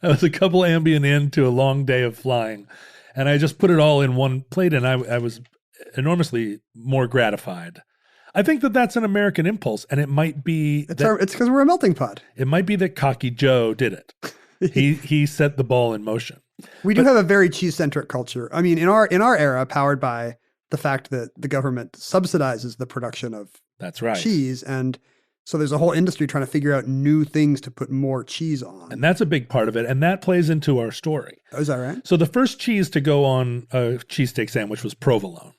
I was a couple Ambien into a long day of flying, and I just put it all in one plate, and I was enormously more gratified. I think that's an American impulse, and it might be it's because we're a melting pot. It might be that Cocky Joe did it. He set the ball in motion. We do have a very cheese-centric culture. I mean, in our era, powered by the fact that the government subsidizes the production of cheese, and so there's a whole industry trying to figure out new things to put more cheese on. And that's a big part of it, and that plays into our story. Oh, is that right? So the first cheese to go on a cheesesteak sandwich was provolone.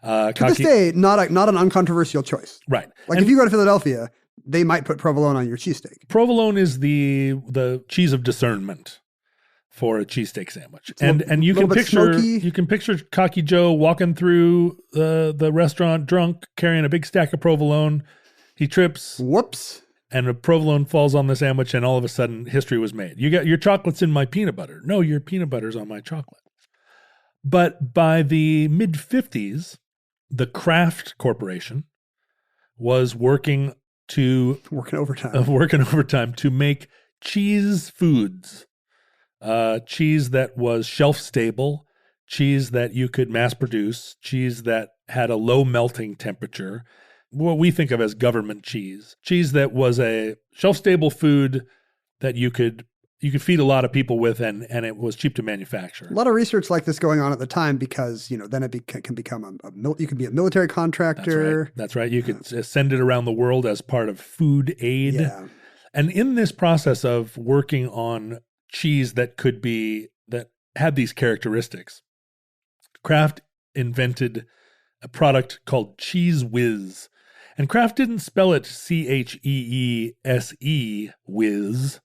To this day, not an uncontroversial choice. Right. Like if you go to Philadelphia, they might put provolone on your cheesesteak. Provolone is the cheese of discernment for a cheesesteak sandwich. And you can picture Cocky Joe walking through the restaurant drunk, carrying a big stack of provolone. He trips. Whoops. And a provolone falls on the sandwich, and all of a sudden history was made. You got your chocolate's in my peanut butter. No, your peanut butter's on my chocolate. But by the mid-50s, the Kraft Corporation was working overtime to make cheese foods, cheese that was shelf stable, cheese that you could mass produce, cheese that had a low melting temperature, what we think of as government cheese that was a shelf stable food that you could feed a lot of people with, and it was cheap to manufacture. A lot of research like this going on at the time because, then it can become you can be a military contractor. That's right. You could send it around the world as part of food aid. Yeah. And in this process of working on cheese that had these characteristics, Kraft invented a product called Cheese Whiz. And Kraft didn't spell it Cheese, Whiz.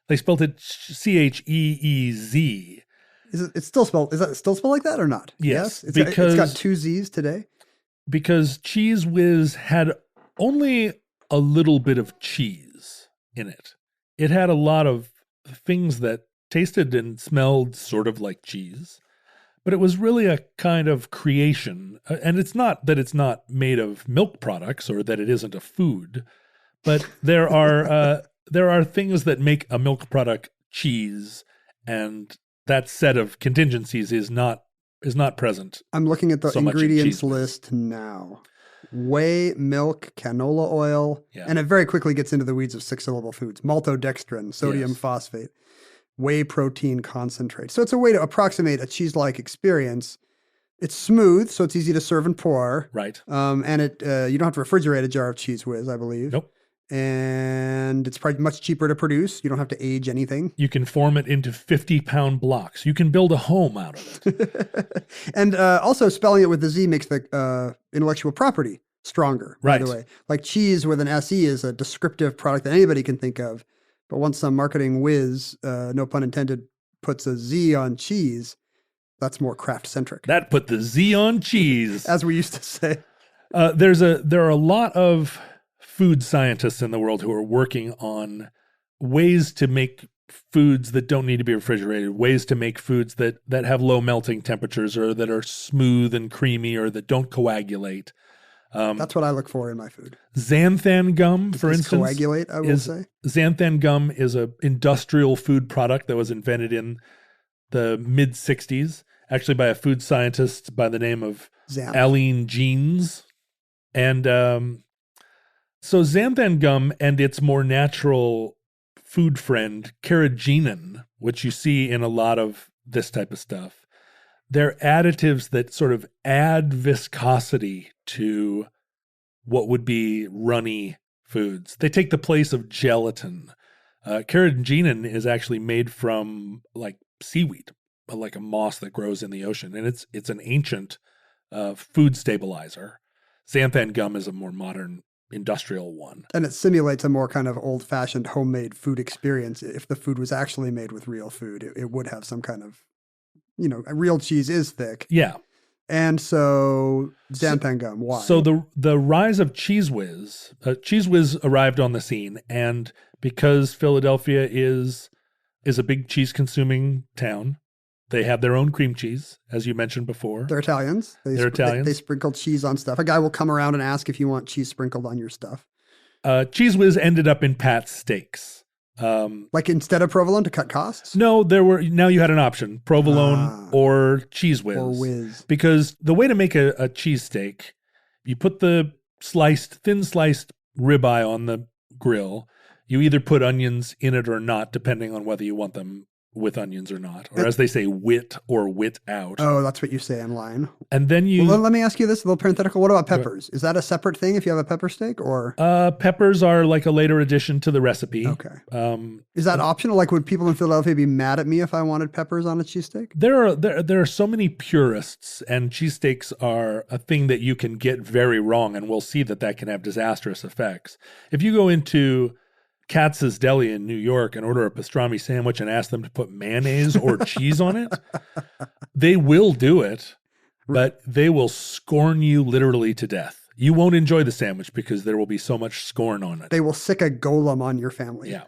They spelled it Cheez. Is that still spelled like that or not? Yes. It's got two Z's today. Because Cheese Whiz had only a little bit of cheese in it. It had a lot of things that tasted and smelled sort of like cheese, but it was really a kind of creation. And it's not that it's not made of milk products or that it isn't a food, but there are things that make a milk product cheese, and that set of contingencies is not present. I'm looking at the so much in ingredients Cheese Whiz. list now. Whey, milk, canola oil, Yeah. and it very quickly gets into the weeds of 6-syllable foods. Maltodextrin, sodium Yes. phosphate, whey protein concentrate. So it's a way to approximate a cheese-like experience. It's smooth, so it's easy to serve and pour. Right. And you don't have to refrigerate a jar of Cheese Whiz, I believe. Nope. And it's probably much cheaper to produce. You don't have to age anything. You can form it into 50-pound blocks. You can build a home out of it. And also spelling it with the Z makes the intellectual property stronger, by Right. the way. Like cheese with an SE is a descriptive product that anybody can think of. But once some marketing whiz, no pun intended, puts a Z on cheese, that's more Kraft-centric. That put the Z on cheese. As we used to say. There are a lot of food scientists in the world who are working on ways to make foods that don't need to be refrigerated, ways to make foods that have low melting temperatures or that are smooth and creamy or that don't coagulate. That's what I look for in my food. Xanthan gum, for Does instance, coagulate, I will say. Xanthan gum is an industrial food product that was invented in the mid-'60s, actually by a food scientist by the name of Xanth. Aline Jeans. And so xanthan gum and its more natural food friend, carrageenan, which you see in a lot of this type of stuff, they're additives that sort of add viscosity to what would be runny foods. They take the place of gelatin. Carrageenan is actually made from like seaweed, like a moss that grows in the ocean, and it's an ancient food stabilizer. Xanthan gum is a more modern industrial one. And it simulates a more kind of old-fashioned homemade food experience. If the food was actually made with real food, it would have some kind of, real cheese is thick. Yeah. And so xanthan gum, why? So the rise of Cheese Whiz, Cheese Whiz arrived on the scene, and because Philadelphia is a big cheese-consuming town, they have their own cream cheese, as you mentioned before. They're Italians. They're Italians. They sprinkle cheese on stuff. A guy will come around and ask if you want cheese sprinkled on your stuff. Cheese Whiz ended up in Pat's Steaks. Like instead of provolone to cut costs? No, now you had an option, provolone or Cheese Whiz. Or Whiz. Because the way to make a cheesesteak, you put the thin sliced ribeye on the grill. You either put onions in it or not, depending on whether you want them with onions or not, or as they say, wit or wit out. Oh, that's what you say in line. And then Well, let me ask you this, a little parenthetical. What about peppers? Is that a separate thing if you have a pepper steak, or? Peppers are like a later addition to the recipe. Okay. Is that optional? Like, would people in Philadelphia be mad at me if I wanted peppers on a cheesesteak? There are so many purists, and cheesesteaks are a thing that you can get very wrong, and we'll see that can have disastrous effects. If you go into Katz's Deli in New York and order a pastrami sandwich and ask them to put mayonnaise or cheese on it, they will do it, but they will scorn you literally to death. You won't enjoy the sandwich because there will be so much scorn on it. They will sick a golem on your family. Yeah.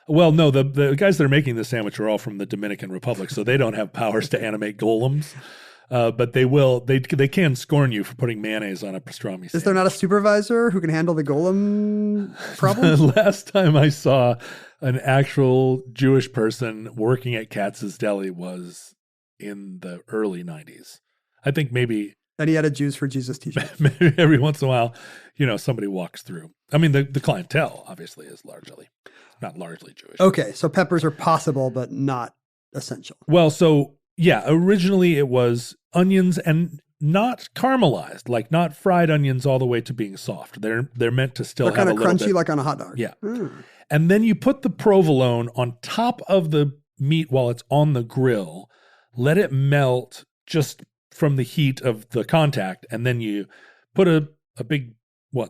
Well, no, the guys that are making the sandwich are all from the Dominican Republic, so they don't have powers to animate golems. But they will. They can scorn you for putting mayonnaise on a pastrami sandwich. Is there not a supervisor who can handle the golem problem? Last time I saw an actual Jewish person working at Katz's Deli was in the early 90s. I think maybe And he had a Jews for Jesus t-shirt. maybe every once in a while, somebody walks through. I mean, the clientele obviously is not largely Jewish. Okay, so peppers are possible, but not essential. Well, so yeah, originally it was onions and not caramelized, like not fried onions all the way to being soft. They're meant to still They're have kind a of little crunchy, bit. like on a hot dog. Yeah. Mm. And then you put the provolone on top of the meat while it's on the grill, let it melt just from the heat of the contact, and then you put a big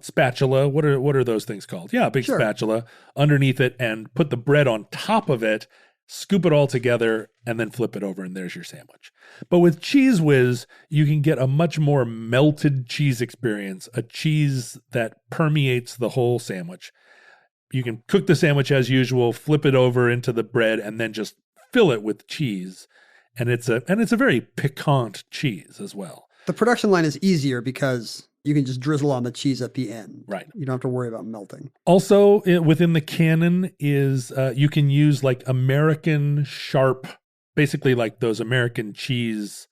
spatula? What are those things called? Yeah, a big spatula underneath it, and put the bread on top of it, scoop it all together, and then flip it over, and there's your sandwich. But with Cheese Whiz, you can get a much more melted cheese experience, a cheese that permeates the whole sandwich. You can cook the sandwich as usual, flip it over into the bread, and then just fill it with cheese. And it's a very piquant cheese as well. The production line is easier because you can just drizzle on the cheese at the end. Right. You don't have to worry about melting. Also, within the canon is you can use like American sharp, basically like those American cheese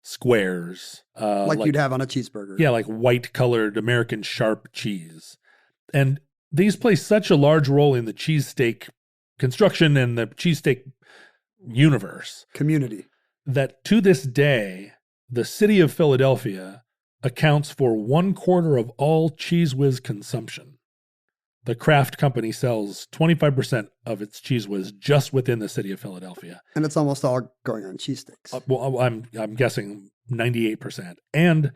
squares. Like you'd have on a cheeseburger. Yeah, like white colored American sharp cheese. And these play such a large role in the cheesesteak construction and the cheesesteak universe. Community. That to this day, the city of Philadelphia accounts for 1/4 of all Cheese Whiz consumption. The Kraft company sells 25% of its Cheese Whiz just within the city of Philadelphia. And it's almost all going on cheesesteaks. Well, I'm guessing 98%. And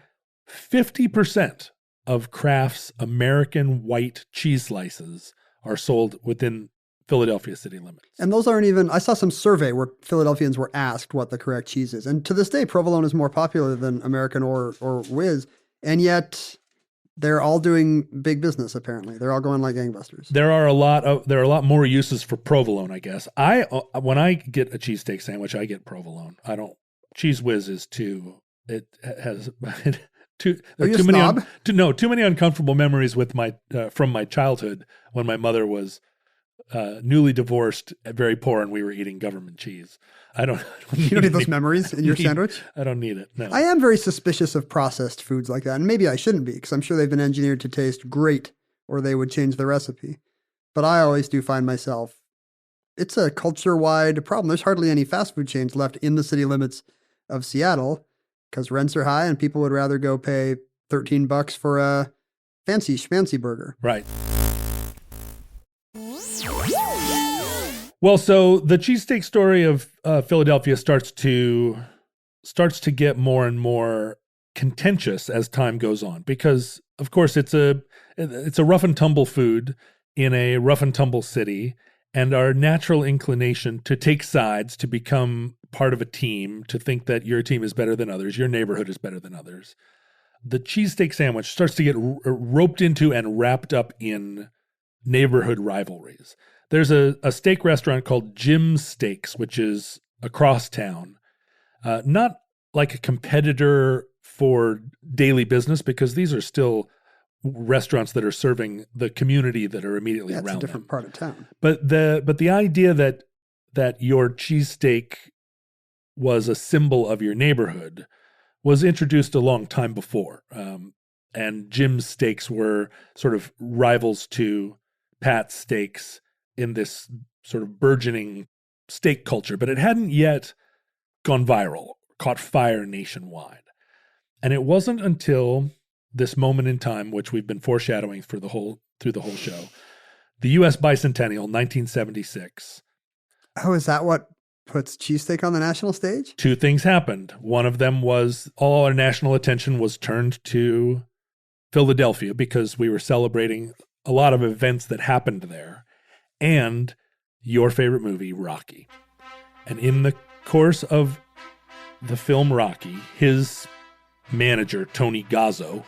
50% of Kraft's American white cheese slices are sold within Philadelphia city limits. And those aren't even, I saw some survey where Philadelphians were asked what the correct cheese is. And to this day, provolone is more popular than American or Whiz. And yet they're all doing big business, apparently. They're all going like gangbusters. There are a lot more uses for provolone, I guess. When I get a cheesesteak sandwich, I get provolone. Cheese Whiz is too, it has too many uncomfortable memories with from my childhood when my mother was newly divorced, very poor, and we were eating government cheese. You don't need those memories in your sandwich? I don't need it, no. I am very suspicious of processed foods like that, and maybe I shouldn't be, because I'm sure they've been engineered to taste great, or they would change the recipe. But I always do find myself, it's a culture-wide problem. There's hardly any fast food chains left in the city limits of Seattle, because rents are high, and people would rather go pay $13 for a fancy schmancy burger. Right. Well, so the cheesesteak story of Philadelphia starts to get more and more contentious as time goes on, because of course it's a rough and tumble food in a rough and tumble city, and our natural inclination to take sides, to become part of a team, to think that your team is better than others, your neighborhood is better than others. The cheesesteak sandwich starts to get roped into and wrapped up in neighborhood rivalries. There's a steak restaurant called Jim's Steaks, which is across town. Not like a competitor for daily business, because these are still restaurants that are serving the community that are immediately around them. It's a different part of town. But the idea that your cheesesteak was a symbol of your neighborhood was introduced a long time before. And Jim's Steaks were sort of rivals to Pat's Steaks in this sort of burgeoning steak culture, but it hadn't yet gone viral, caught fire nationwide. And it wasn't until this moment in time, which we've been foreshadowing through the whole show, the U.S. Bicentennial, 1976. Oh, is that what puts cheesesteak on the national stage? Two things happened. One of them was all our national attention was turned to Philadelphia, because we were celebrating a lot of events that happened there, and your favorite movie, Rocky. And in the course of the film Rocky, his manager, Tony Gazzo,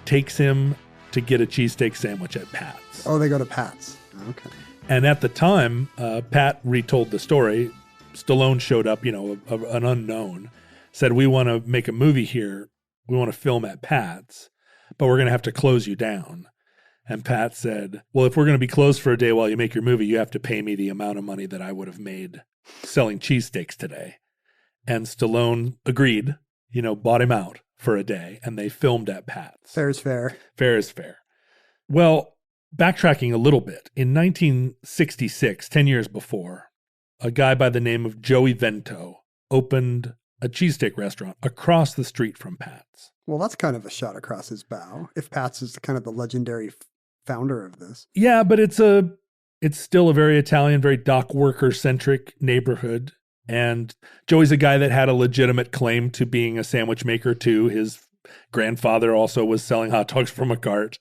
takes him to get a cheesesteak sandwich at Pat's. Oh, they go to Pat's. Okay. And at the time, Pat retold the story. Stallone showed up, an unknown, said, "We want to make a movie here. We want to film at Pat's, but we're going to have to close you down." And Pat said, well, if we're going to be closed for a day while you make your movie, you have to pay me the amount of money that I would have made selling cheesesteaks today. And Stallone agreed, bought him out for a day, and they filmed at Pat's. Fair is fair. Fair is fair. Well, backtracking a little bit, in 1966, 10 years before, a guy by the name of Joey Vento opened a cheesesteak restaurant across the street from Pat's. Well, that's kind of a shot across his bow, if Pat's is kind of the legendary founder of this. Yeah, but it's still a very Italian, very dock worker-centric neighborhood. And Joey's a guy that had a legitimate claim to being a sandwich maker, too. His grandfather also was selling hot dogs from a cart.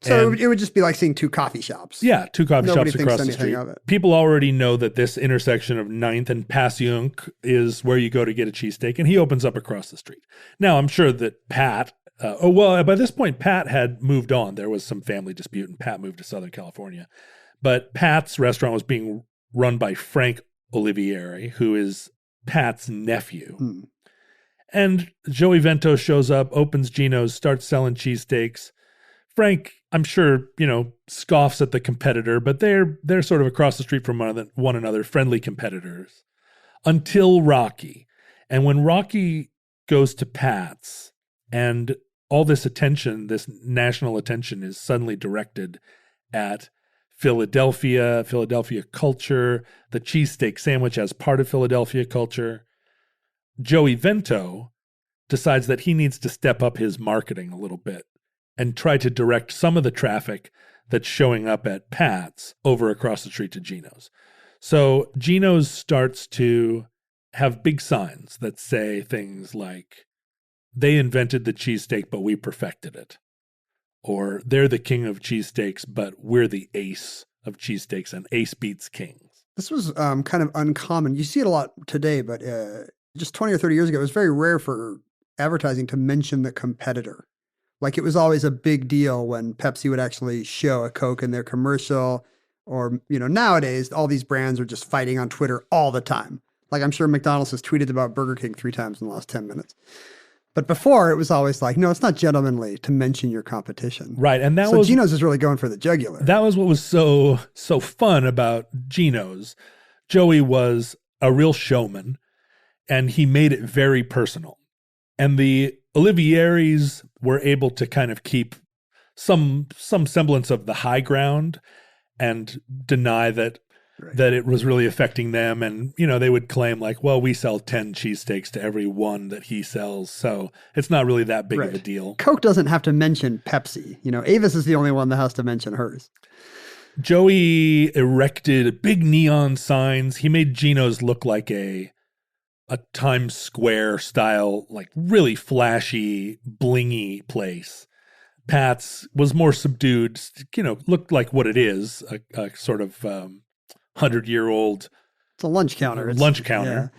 So it would just be like seeing two coffee shops. Yeah, two coffee Nobody shops thinks across the anything street. of it. People already know that this intersection of 9th and Passyunk is where you go to get a cheesesteak, and he opens up across the street. Now, I'm sure that Pat, by this point, Pat had moved on. There was some family dispute, and Pat moved to Southern California. But Pat's restaurant was being run by Frank Olivieri, who is Pat's nephew. And Joey Vento shows up, opens Gino's, starts selling cheesesteaks. Frank, I'm sure, scoffs at the competitor, but they're sort of across the street from one another, friendly competitors, until Rocky. And when Rocky goes to Pat's and all this attention, this national attention is suddenly directed at Philadelphia culture, the cheesesteak sandwich as part of Philadelphia culture, Joey Vento decides that he needs to step up his marketing a little bit and try to direct some of the traffic that's showing up at Pat's over across the street to Gino's. So Gino's starts to have big signs that say things like, they invented the cheesesteak, but we perfected it. Or they're the king of cheesesteaks, but we're the ace of cheesesteaks, and ace beats kings. This was kind of uncommon. You see it a lot today, but just 20 or 30 years ago, it was very rare for advertising to mention the competitor. Like, it was always a big deal when Pepsi would actually show a Coke in their commercial, or, nowadays, all these brands are just fighting on Twitter all the time. Like, I'm sure McDonald's has tweeted about Burger King 3 times in the last 10 minutes. But before, it was always like, no, it's not gentlemanly to mention your competition. Right, and so Gino's is really going for the jugular. That was what was so fun about Gino's. Joey was a real showman, and he made it very personal. And the Olivieris were able to kind of keep some semblance of the high ground and deny that it was really affecting them. And, they would claim like, well, we sell 10 cheesesteaks to every one that he sells. So it's not really that big of a deal. Coke doesn't have to mention Pepsi. Avis is the only one that has to mention hers. Joey erected big neon signs. He made Gino's look like a Times Square style, like really flashy, blingy place. Pat's was more subdued, looked like what it is, a sort of 100-year-old. It's a lunch counter.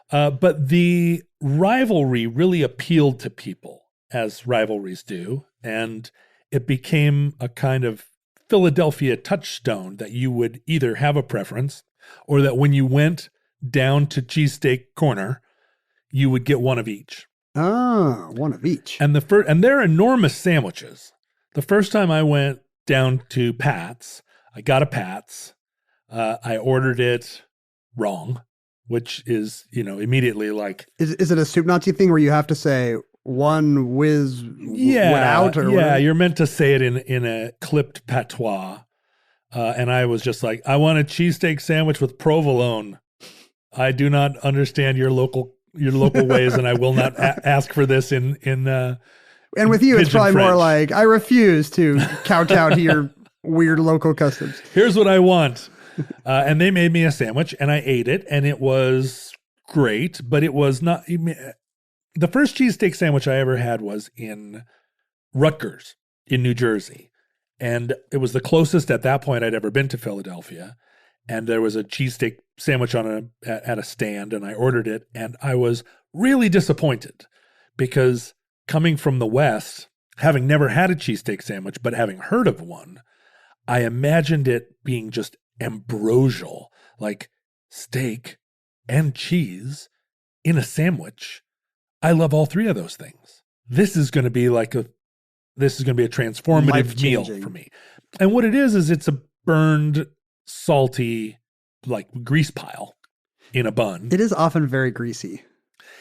But the rivalry really appealed to people, as rivalries do, and it became a kind of Philadelphia touchstone that you would either have a preference, or that when you went down to Cheesesteak Corner, you would get one of each. Oh, one of each. And they're enormous sandwiches. The first time I went down to Pat's, I got a Pat's. I ordered it wrong, which is, immediately like... Is it a soup Nazi thing where you have to say one whiz without? Or whatever? You're meant to say it in a clipped patois. And I was just like, I want a cheesesteak sandwich with provolone. I do not understand your local ways, and I will not ask for this in and with you, it's probably French. More like, I refuse to kowtow to your weird local customs. Here's what I want. And they made me a sandwich, and I ate it, and it was great, but it was not... The first cheesesteak sandwich I ever had was in Rutgers in New Jersey, and it was the closest at that point I'd ever been to Philadelphia. And there was a cheesesteak sandwich at a stand, and I ordered it, and I was really disappointed because coming from the West, having never had a cheesesteak sandwich, but having heard of one, I imagined it being just ambrosial, like steak and cheese in a sandwich. I love all three of those things. This is going to be a transformative meal for me. And what it is it's a burned, salty, like grease pile in a bun. It is often very greasy.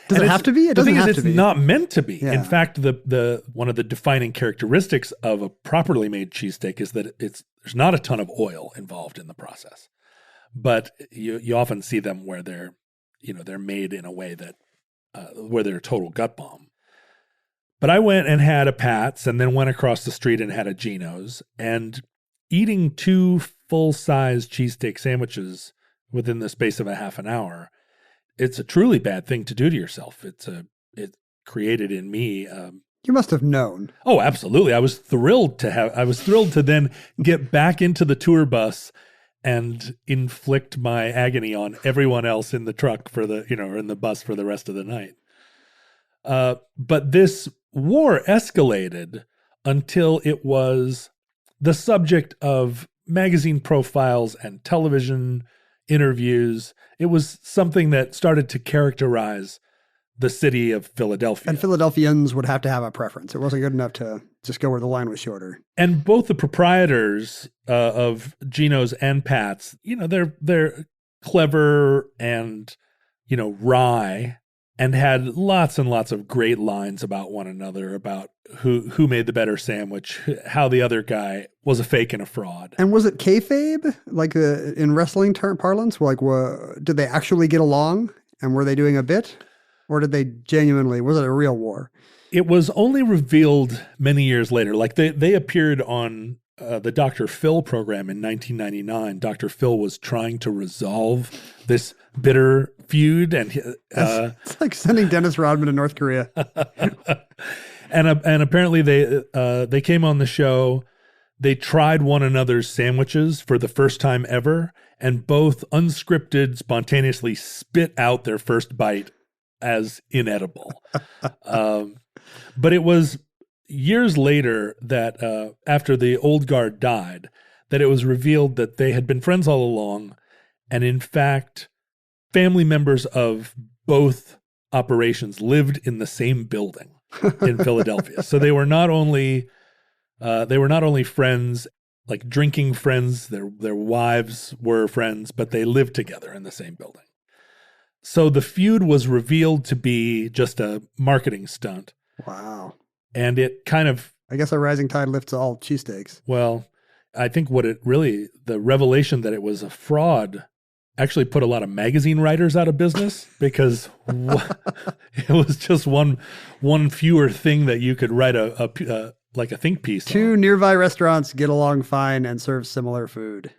Does it have to be? It the doesn't thing have is, to it's be. not meant to be. Yeah. In fact, the one of the defining characteristics of a properly made cheesesteak is that there's not a ton of oil involved in the process. But you often see them where they're made in a way that where they're a total gut bomb. But I went and had a Pat's and then went across the street and had a Geno's, and eating 2 full-size cheesesteak sandwiches within the space of a half an hour, it's a truly bad thing to do to yourself. It created in me. You must have known. Oh, absolutely. I was thrilled to then get back into the tour bus and inflict my agony on everyone else in the truck or in the bus for the rest of the night. But this war escalated until it was the subject of magazine profiles and television interviews. It was something that started to characterize the city of Philadelphia. And Philadelphians would have to have a preference. It wasn't good enough to just go where the line was shorter. And both the proprietors of Geno's and Pat's, they're clever and, wry, and had lots and lots of great lines about one another, about who made the better sandwich, how the other guy was a fake and a fraud. And was it kayfabe, like in wrestling parlance? Like, did they actually get along? And were they doing a bit? Or did they genuinely, was it a real war? It was only revealed many years later. Like they appeared on the Dr. Phil program in 1999. Dr. Phil was trying to resolve this bitter feud, and it's like sending Dennis Rodman to North Korea. and apparently they came on the show. They tried one another's sandwiches for the first time ever, and both unscripted, spontaneously spit out their first bite as inedible. But it was years later that after the old guard died, that it was revealed that they had been friends all along, and in fact, family members of both operations lived in the same building in Philadelphia. So they were not only friends, like drinking friends, their wives were friends, but they lived together in the same building. So the feud was revealed to be just a marketing stunt. Wow. And it kind of... I guess a rising tide lifts all cheesesteaks. Well, I think the revelation that it was a fraud actually put a lot of magazine writers out of business, because it was just one fewer thing that you could write a think piece on. 2 nearby restaurants get along fine and serve similar food.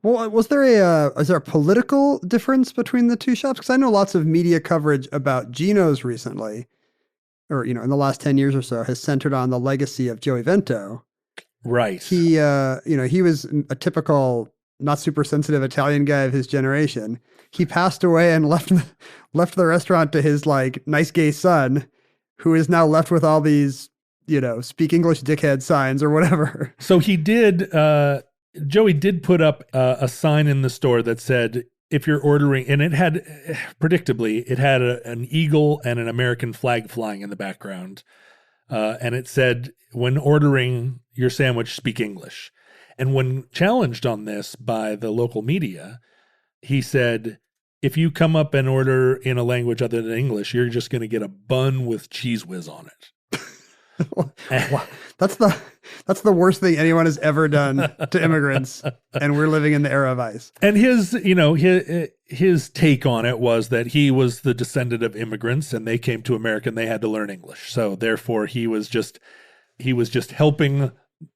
Well, is there a political difference between the two shops? Because I know lots of media coverage about Geno's recently, or in the last 10 years or so, has centered on the legacy of Joey Vento. Right. He was a typical not super sensitive Italian guy of his generation. He passed away and left the restaurant to his nice gay son, who is now left with all these speak English dickhead signs or whatever. So he did. Joey did put up a sign in the store that said, if you're ordering, and it had, predictably, an eagle and an American flag flying in the background. And it said, when ordering your sandwich, speak English. And when challenged on this by the local media, he said, if you come up and order in a language other than English, you're just going to get a bun with Cheese Whiz on it. Wow. That's the worst thing anyone has ever done to immigrants, and we're living in the era of ICE. And his take on it was that he was the descendant of immigrants, and they came to America and they had to learn English. So therefore, he was just helping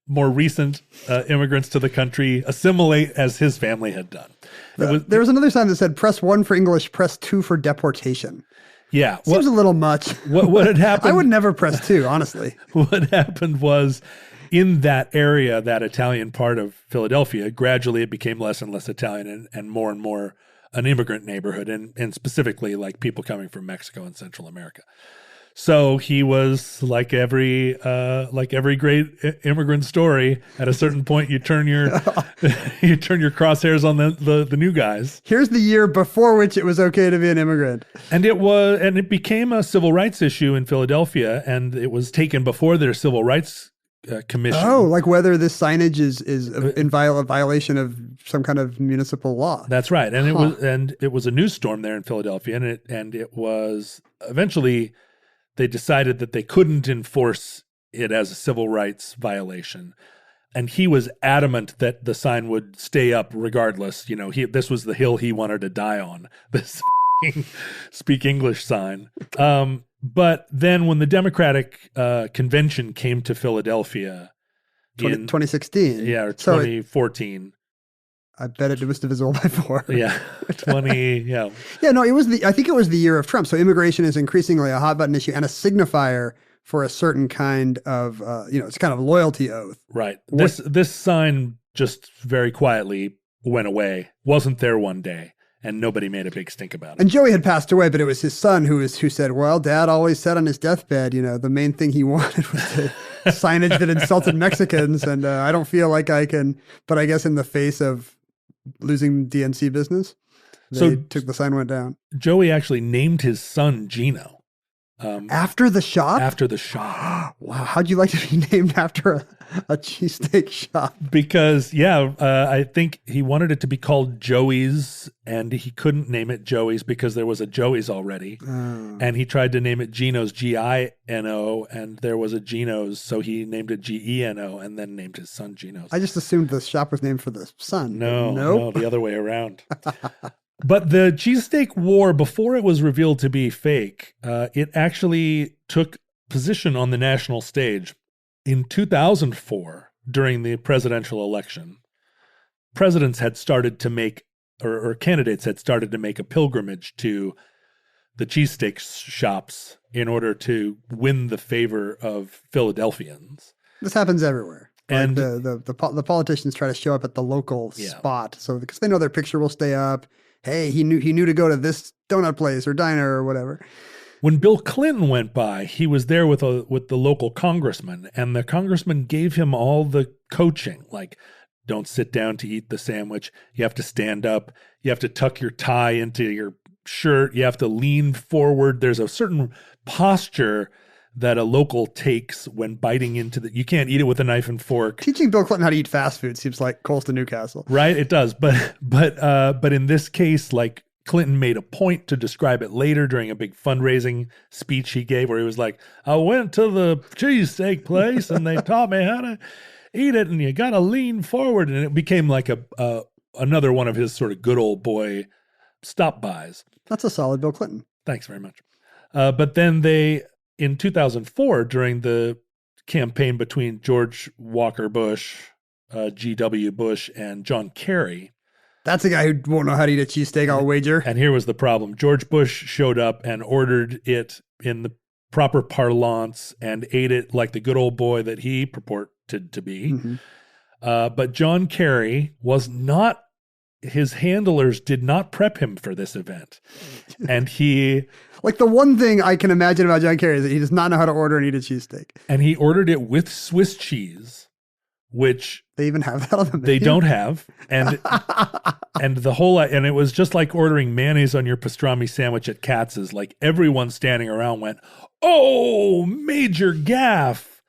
more recent immigrants to the country assimilate as his family had done. There was another sign that said, "Press 1 for English, press 2 for deportation." Yeah. Seems a little much. What had happened? I would never press 2, honestly. What happened was, in that area, that Italian part of Philadelphia, gradually it became less and less Italian and more an immigrant neighborhood, and specifically like people coming from Mexico and Central America. So he was like every great immigrant story. At a certain point, you turn your crosshairs on the new guys. Here's the year before which it was okay to be an immigrant, and it became a civil rights issue in Philadelphia, and it was taken before their civil rights commission. Oh, like whether this signage is in violation of some kind of municipal law. That's right, and it was a news storm there in Philadelphia, and it was eventually they decided that they couldn't enforce it as a civil rights violation, and he was adamant that the sign would stay up regardless. This was the hill he wanted to die on. This speak English sign. But then when the Democratic convention came to Philadelphia 2016. Or 2014. I bet it was divisible by 4. Yeah. 20, yeah. Yeah, no, I think it was the year of Trump. So immigration is increasingly a hot button issue and a signifier for a certain kind of, it's kind of loyalty oath. Right. This sign just very quietly went away. Wasn't there one day. And nobody made a big stink about it. And Joey had passed away, but it was his son who said, well, Dad always said on his deathbed, the main thing he wanted was the signage that insulted Mexicans. And I don't feel like I can, but I guess in the face of losing DNC business, they took the sign went down. Joey actually named his son Gino. After the shop? After the shop. Wow. How'd you like to be named after a cheesesteak shop? Because, I think he wanted it to be called Joey's, and he couldn't name it Joey's because there was a Joey's already. Oh. And he tried to name it Gino's, Gino, and there was a Gino's, so he named it Geno and then named his son Gino's. I just assumed the shop was named for the son. No, the other way around. But the Cheesesteak War, before it was revealed to be fake, it actually took position on the national stage. In 2004, during the presidential election, presidents had started to make, or candidates had started to make a pilgrimage to the cheesesteak shops in order to win the favor of Philadelphians. This happens everywhere. And the politicians try to show up at the local spot, so because they know their picture will stay up. Hey, he knew to go to this donut place or diner or whatever. When Bill Clinton went by, he was there with the local congressman, and the congressman gave him all the coaching, like don't sit down to eat the sandwich. You have to stand up. You have to tuck your tie into your shirt. You have to lean forward. There's a certain posture that a local takes when biting into you can't eat it with a knife and fork. Teaching Bill Clinton how to eat fast food seems like Coles to Newcastle. Right, it does. But in this case, like Clinton made a point to describe it later during a big fundraising speech he gave where he was like, I went to the cheesesteak place and they taught me how to eat it and you got to lean forward. And it became like another one of his sort of good old boy stop-bys. That's a solid Bill Clinton. Thanks very much. But then in 2004, during the campaign between George Walker Bush, G.W. Bush, and John Kerry. That's a guy who won't know how to eat a cheesesteak, I'll wager. And here was the problem. George Bush showed up and ordered it in the proper parlance and ate it like the good old boy that he purported to be. Mm-hmm. But John Kerry was not, his handlers did not prep him for this event. And he... Like the one thing I can imagine about John Kerry is that he does not know how to order and eat a cheesesteak. And he ordered it with Swiss cheese, which... They even have that on the menu? They don't have. And and it was just like ordering mayonnaise on your pastrami sandwich at Katz's. Like everyone standing around went, oh, major gaffe.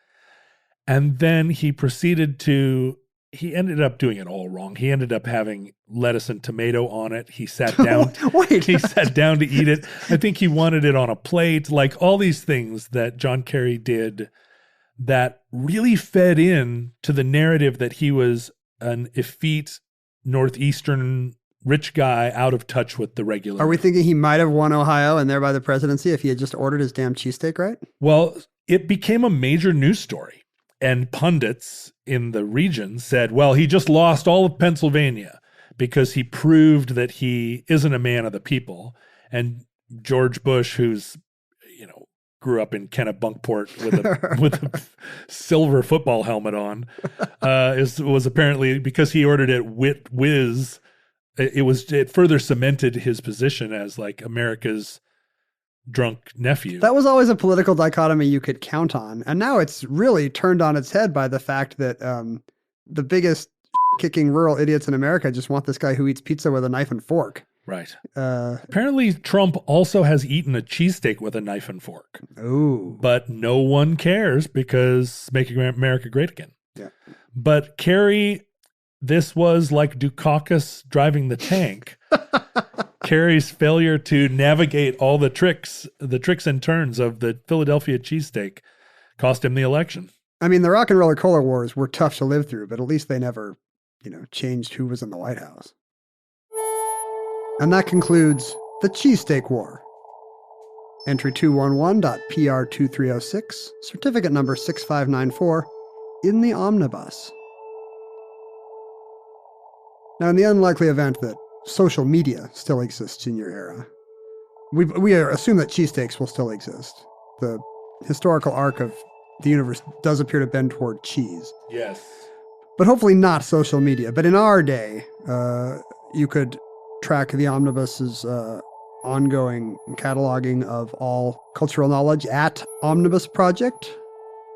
And then he proceeded to... He ended up doing it all wrong. He ended up having lettuce and tomato on it. He sat down. He sat down to eat it. I think he wanted it on a plate. Like all these things that John Kerry did that really fed in to the narrative that he was an effete Northeastern rich guy out of touch with the regular. Are we thinking he might have won Ohio and thereby the presidency if he had just ordered his damn cheesesteak right? Well, it became a major news story. And pundits in the region said, well, he just lost all of Pennsylvania because he proved that he isn't a man of the people. And George Bush, who's, grew up in Kennebunkport with a silver football helmet on, was apparently, because he ordered it with Whiz, it further cemented his position as like America's drunk nephew. That was always a political dichotomy you could count on. And now it's really turned on its head by the fact that the biggest kicking rural idiots in America just want this guy who eats pizza with a knife and fork. Right. Apparently, Trump also has eaten a cheesesteak with a knife and fork. Oh. But no one cares because making America great again. Yeah. But Kerry, this was like Dukakis driving the tank. Kerry's failure to navigate all the tricks and turns of the Philadelphia cheesesteak cost him the election. I mean, the rock and roller cola wars were tough to live through, but at least they never, changed who was in the White House. And that concludes the Cheesesteak War. Entry 211.PR2306, certificate number 6594, in the omnibus. Now, in the unlikely event that social media still exists in your era, we assume that cheesesteaks will still exist. The historical arc of the universe does appear to bend toward cheese. Yes. But hopefully not social media. But in our day, you could track the omnibus's ongoing cataloging of all cultural knowledge at Omnibus Project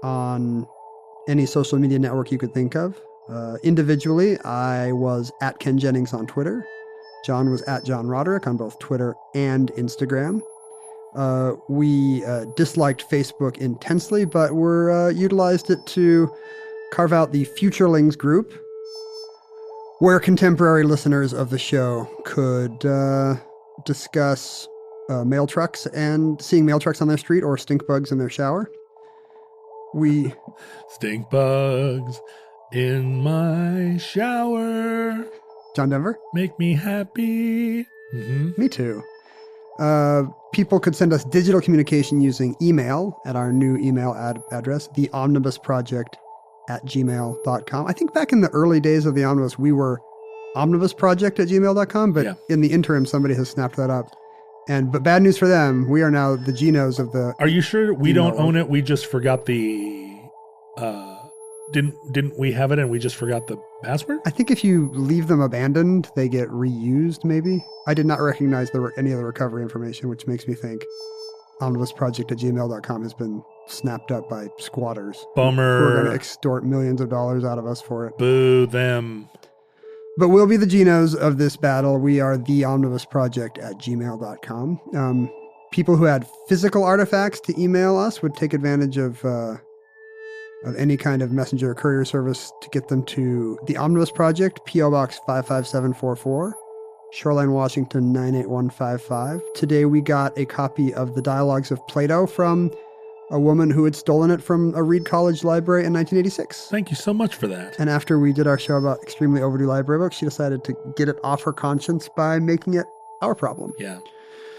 on any social media network you could think of. Individually, I was at Ken Jennings on Twitter. John was at John Roderick on both Twitter and Instagram. We disliked Facebook intensely, but utilized it to carve out the Futurelings group, where contemporary listeners of the show could discuss mail trucks and seeing mail trucks on their street or stink bugs in their shower. Stink bugs in my shower. John Denver? Make me happy. Mm-hmm. Me too. People could send us digital communication using email at our new email address, theomnibusproject@gmail.com. I think back in the early days of the Omnibus, we were omnibusproject@gmail.com, but in the interim, somebody has snapped that up. But bad news for them, we are now the Genos of the... Are you sure we don't own it? We just forgot the... Didn't we have it and we just forgot the password? I think if you leave them abandoned, they get reused, maybe. I did not recognize there were any other recovery information, which makes me think omnibusproject@gmail.com has been snapped up by squatters. Bummer. Who are going to extort millions of dollars out of us for it. Boo them. But we'll be the Genos of this battle. We are theomnibusproject@gmail.com. People who had physical artifacts to email us would take advantage of any kind of messenger or courier service to get them to the Omnibus Project, P.O. Box 55744, Shoreline, Washington 98155. Today we got a copy of the Dialogues of Plato from a woman who had stolen it from a Reed College library in 1986. Thank you so much for that. And after we did our show about extremely overdue library books, she decided to get it off her conscience by making it our problem. Yeah.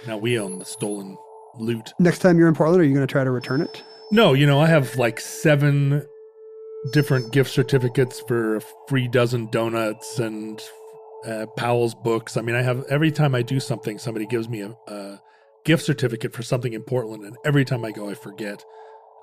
Now we own the stolen loot. Next time you're in Portland, are you going to try to return it? No, I have like 7 different gift certificates for a free dozen donuts and Powell's books. I mean, every time I do something, somebody gives me a gift certificate for something in Portland, and every time I go, I forget.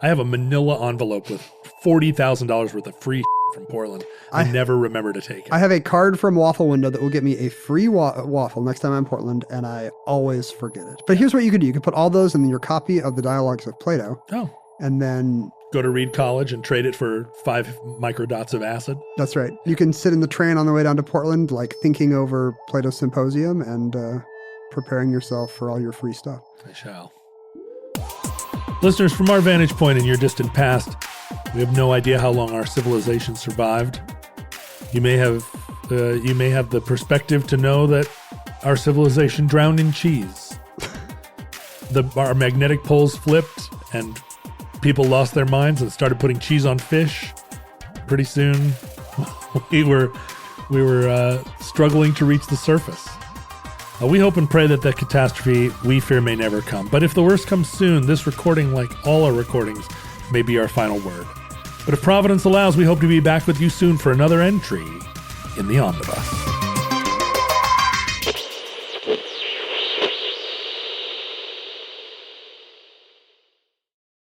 I have a manila envelope with $40,000 worth of free from Portland. I never remember to take it. I have a card from Waffle Window that will get me a free waffle next time I'm in Portland, and I always forget it. But here's what you could do. You could put all those in your copy of the Dialogues of Plato. Oh. And then... go to Reed College and trade it for 5 microdots of acid. That's right. You can sit in the train on the way down to Portland, like thinking over Plato's Symposium and preparing yourself for all your free stuff. I shall. Listeners, from our vantage point in your distant past, we have no idea how long our civilization survived. You may have the perspective to know that our civilization drowned in cheese. Our magnetic poles flipped and people lost their minds and started putting cheese on fish. Pretty soon, we were struggling to reach the surface. We hope and pray that the catastrophe we fear may never come. But if the worst comes soon, this recording, like all our recordings, may be our final word. But if Providence allows, we hope to be back with you soon for another entry in the Omnibus.